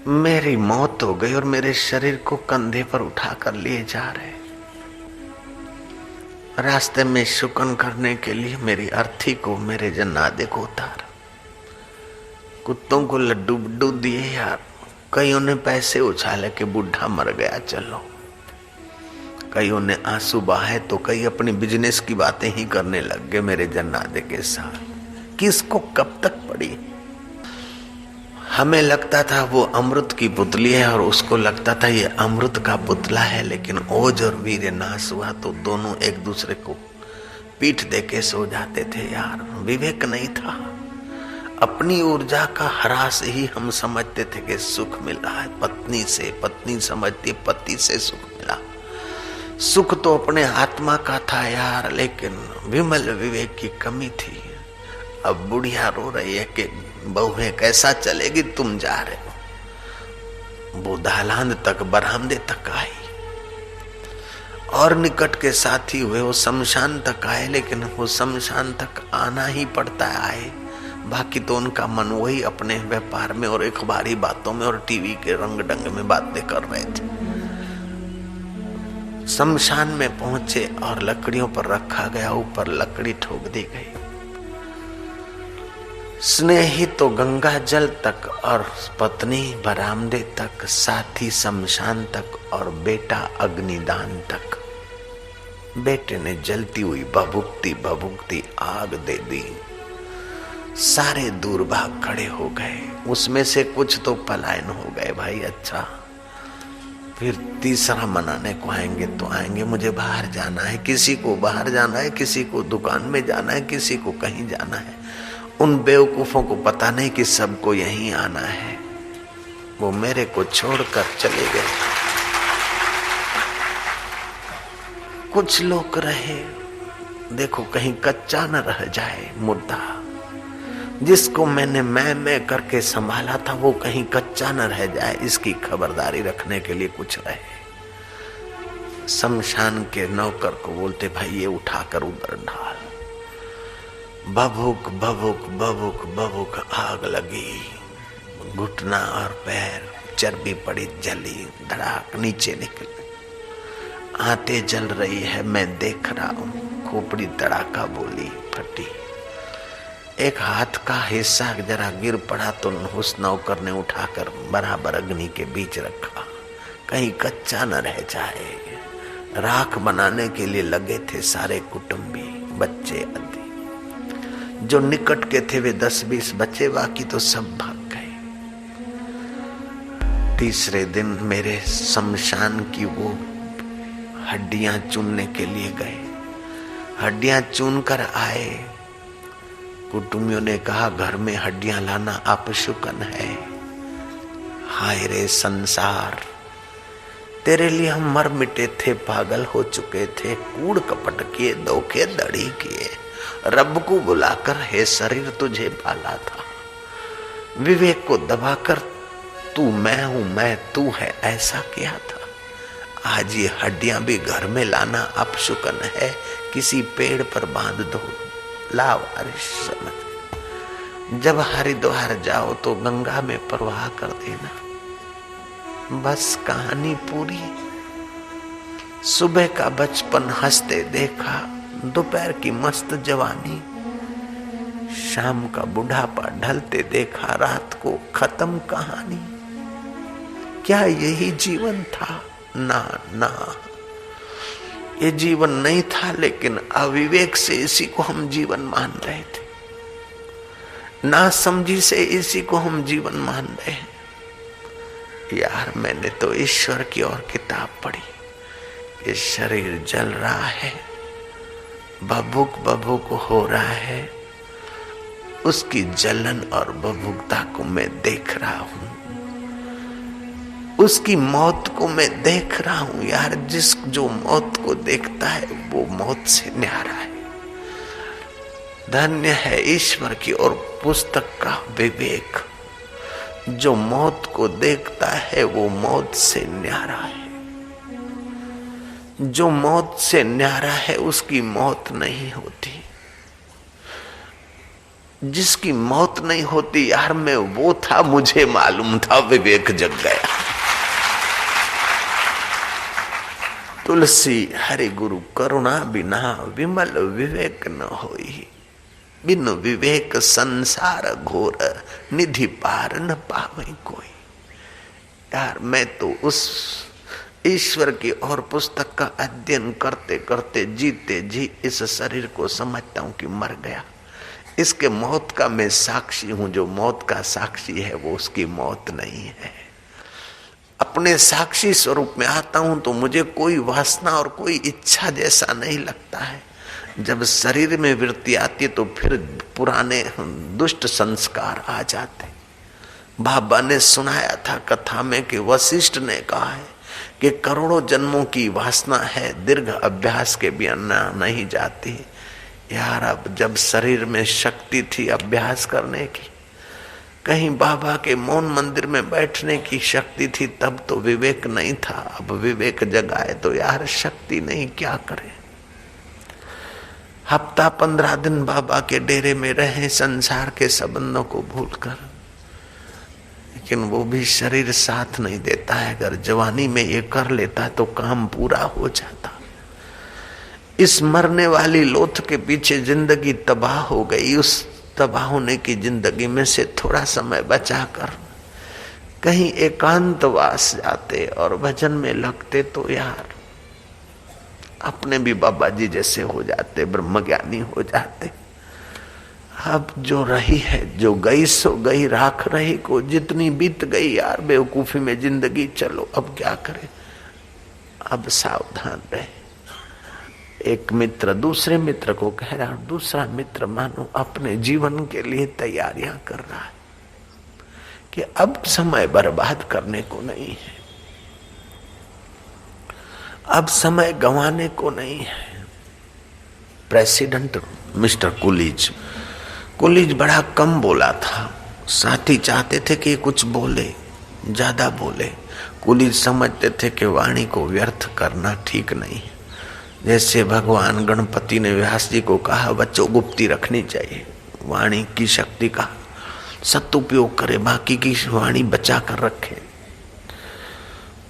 मेरी मौत हो गई और मेरे शरीर को कंधे पर उठाकर लिए जा रहे। रास्ते में शुकन करने के लिए मेरी अर्थी को, मेरे जन्नादे को उतार। कुत्तों को लड्डू बुड्डू दिए यार। कईयों ने पैसे उछाले कि बुढ़ा मर गया चलो। कईयों ने आंसू बहाए तो कई अपनी बिजनेस की बातें ही करने लग गए मेरे जन्नादे के साथ। किसको कब तक पड़ी? हमें लगता था वो अमृत की पुतली है और उसको लगता था ये अमृत का पुतला है। लेकिन ओज और वीर्य नाश हुआ तो दोनों एक दूसरे को पीठ देके सो जाते थे यार। विवेक नहीं था। अपनी ऊर्जा का ह्रास ही हम समझते थे कि सुख मिला है पत्नी से, पत्नी समझती पति से सुख मिला। सुख तो अपने आत्मा का था यार, लेकिन विमल विवेक की कमी थी। अब बुढ़िया रो रही है कि बहुएं कैसा चलेगी, तुम जा रहे हो। वो दालान तक, बरामदे तक आई और निकट के साथी हुए वो शमशान तक आए। लेकिन वो शमशान तक आना ही पड़ता है। बाकी तो उनका मन वही अपने व्यापार में और अखबारी बातों में और टीवी के रंग ढंग में बातें कर रहे थे। शमशान में पहुंचे और लकड़ियों पर रखा गया, ऊपर लकड़ी ठोक दी गई। स्नेही तो गंगा जल तक और पत्नी बरामदे तक, साथी शमशान तक और बेटा अग्निदान तक। बेटे ने जलती हुई भभुकती भभुकती आग दे दी। सारे दूर भाग खड़े हो गए। उसमें से कुछ तो पलायन हो गए भाई। अच्छा फिर तीसरा मनाने को आएंगे तो आएंगे, मुझे बाहर जाना है। किसी को बाहर जाना है, किसी को दुकान में जाना है, किसी को कहीं जाना है। उन बेवकूफों को पता नहीं कि सबको यहीं आना है। वो मेरे को छोड़कर चले गए। कुछ लोग रहे, देखो कहीं कच्चा न रह जाए मुर्दा। जिसको मैंने मैं करके संभाला था वो कहीं कच्चा न रह जाए, इसकी खबरदारी रखने के लिए कुछ रहे। शमशान के नौकर को बोलते भाई ये उठाकर उधर ढाल। भभुक भभुक भभुक भभुक आग लगी। घुटना और पैर चर्बी पड़ी, जली, धड़ाक नीचे निकले। आते जल रही है, मैं देख रहा हूं। खोपड़ी धड़ाका बोली, फटी। एक हाथ का हिस्सा जरा गिर पड़ा तो उस नौकर ने उठाकर बराबर अग्नि के बीच रखा, कहीं कच्चा न रह जाए। राख बनाने के लिए लगे थे सारे कुटुंबी, बच्चे आदि। जो निकट के थे वे 10-20 बचे, बाकी तो सब भाग गए। तीसरे दिन मेरे शमशान की वो हड्डियां चुनने के लिए गए। हड्डियां चुन कर आए। कुटुंबियों ने कहा घर में हड्डियां लाना अपशुकन है। हाय रे संसार, तेरे लिए हम मर मिटे थे, पागल हो चुके थे, कूड़ कपट किए, धोखे धड़ी किए, रब को बुलाकर हे शरीर तुझे पाला था। विवेक को दबाकर तू मैं हूं, मैं तू है, ऐसा किया था। आज ये हड्डियां भी घर में लाना अपशुकन है। किसी पेड़ पर बांध दो, लावारिश समझ। जब हरिद्वार जाओ तो गंगा में प्रवाह कर देना। बस कहानी पूरी। सुबह का बचपन हंसते देखा, दोपहर की मस्त जवानी, शाम का बुढ़ापा ढलते देखा, रात को खत्म कहानी। क्या यही जीवन था? ना ना, ये जीवन नहीं था, लेकिन अविवेक से इसी को हम जीवन मान रहे थे। ना समझी से इसी को हम जीवन मान रहे हैं। यार मैंने तो ईश्वर की और किताब पढ़ी। ये शरीर जल रहा है, बबूक बबूक हो रहा है, उसकी जलन और बबूकता को मैं देख रहा हूं, उसकी मौत को मैं देख रहा हूं। यार जो मौत को देखता है वो मौत से न्यारा है। धन्य है ईश्वर की और पुस्तक का विवेक। जो मौत को देखता है वो मौत से न्यारा है। जो मौत से न्यारा है उसकी मौत नहीं होती। जिसकी मौत नहीं होती, यार मैं वो था, मुझे मालूम था, विवेक जग गया। तुलसी हरि गुरु करुणा बिना विमल विवेक न होई। बिन विवेक संसार घोर, निधि पार न पावे कोई। यार मैं तो उस ईश्वर की और पुस्तक का अध्ययन करते करते जीते जी इस शरीर को समझता हूं कि मर गया। इसके मौत का मैं साक्षी हूं। जो मौत का साक्षी है वो उसकी मौत नहीं है। अपने साक्षी स्वरूप में आता हूं तो मुझे कोई वासना और कोई इच्छा जैसा नहीं लगता है। जब शरीर में वृत्ति आती है तो फिर पुराने दुष्ट संस्कार आ जाते। बाबा ने सुनाया था कथा में कि वशिष्ठ ने कहा है कि करोड़ों जन्मों की वासना है, दीर्घ अभ्यास के बिना नहीं जाती। यार अब जब शरीर में शक्ति थी अभ्यास करने की, कहीं बाबा के मौन मंदिर में बैठने की शक्ति थी, तब तो विवेक नहीं था। अब विवेक जगाए तो यार शक्ति नहीं, क्या करे। हफ्ता 15 दिन बाबा के डेरे में रहे संसार के संबंधों को भूलकर, लेकिन वो भी शरीर साथ नहीं देता है। अगर जवानी में ये कर लेता तो काम पूरा हो जाता। इस मरने वाली लोथ के पीछे जिंदगी तबाह हो गई। उस तबाह होने की जिंदगी में से थोड़ा समय बचाकर कहीं एकांतवास जाते और भजन में लगते तो यार अपने भी बाबा जी जैसे हो जाते, ब्रह्मज्ञानी हो जाते। अब जो रही है, जो गई सो गई, राख रही को जितनी बीत गई। यार बेवकूफी में जिंदगी चलो, अब क्या करें। अब सावधान रहे। एक मित्र दूसरे मित्र को कह रहा, दूसरा मित्र मानो अपने जीवन के लिए तैयारियां कर रहा है कि अब समय बर्बाद करने को नहीं है, अब समय गंवाने को नहीं है। प्रेसिडेंट मिस्टर कुलीज बड़ा कम बोला था। साथी चाहते थे कि कुछ बोले, ज्यादा बोले। कुलीज समझते थे कि वाणी को व्यर्थ करना ठीक नहीं। जैसे भगवान गणपति ने व्यास जी को कहा बच्चों गुप्ती रखनी चाहिए, वाणी की शक्ति का सदुपयोग करे, बाकी की वाणी बचा कर रखे।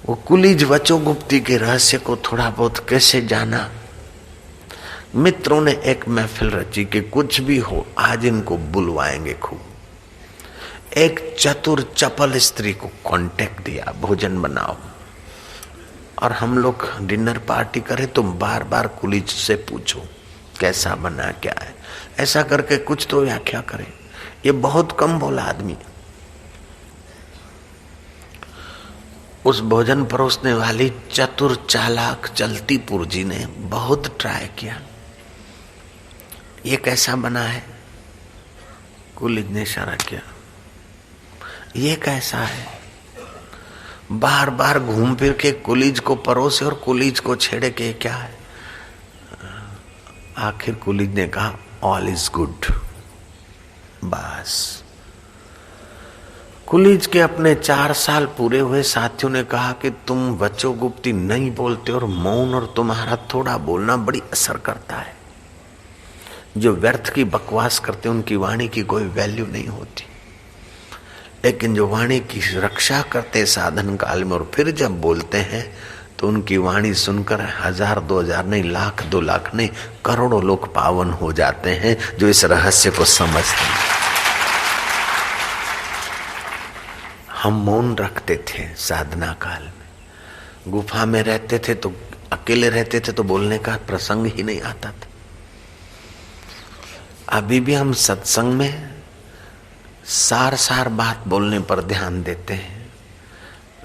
वो कुलीज वचो गुप्ती के रहस्य को थोड़ा बहुत कैसे जाना। मित्रों ने एक महफिल रची कि कुछ भी हो आज इनको बुलवाएंगे खूब। एक चतुर चपल स्त्री को कांटेक्ट दिया, भोजन बनाओ और हम लोग डिनर पार्टी करें, तुम बार बार कुलीज से पूछो कैसा बना, क्या है, ऐसा करके कुछ तो व्याख्या करें। ये बहुत कम बोला आदमी। उस भोजन परोसने वाली चतुर चालाक चलती पुरजी ने बहुत ट्राई किया। ये कैसा बना है? कुलीज ने इशारा किया, ये कैसा है? बार बार घूम फिर के कुलीज को परोसे और कुलीज को छेड़े के क्या है? आखिर कुलीज ने कहा ऑल इज गुड। बस कुलीज के अपने 4 साल पूरे हुए साथियों ने कहा कि तुम वचोगुप्ती नहीं बोलते और मौन और तुम्हारा थोड़ा बोलना बड़ी असर करता है। जो व्यर्थ की बकवास करते उनकी वाणी की कोई वैल्यू नहीं होती, लेकिन जो वाणी की रक्षा करते साधन काल में और फिर जब बोलते हैं तो उनकी वाणी सुनकर 1000 2000 नहीं, लाख 2 लाख नहीं, करोड़ों लोग पावन हो जाते हैं जो इस रहस्य को समझते हैं। हम मौन रखते थे साधना काल में, गुफा में रहते थे तो अकेले रहते थे तो बोलने का प्रसंग ही नहीं आता था। अभी भी हम सत्संग में सार सार बात बोलने पर ध्यान देते हैं।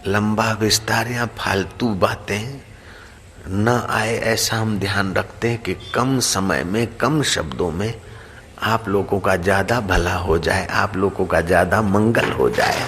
लंबा विस्तार या फालतू बातें न आए ऐसा हम ध्यान रखते हैं कि कम समय में कम शब्दों में आप लोगों का ज्यादा भला हो जाए, आप लोगों का ज्यादा मंगल हो जाए।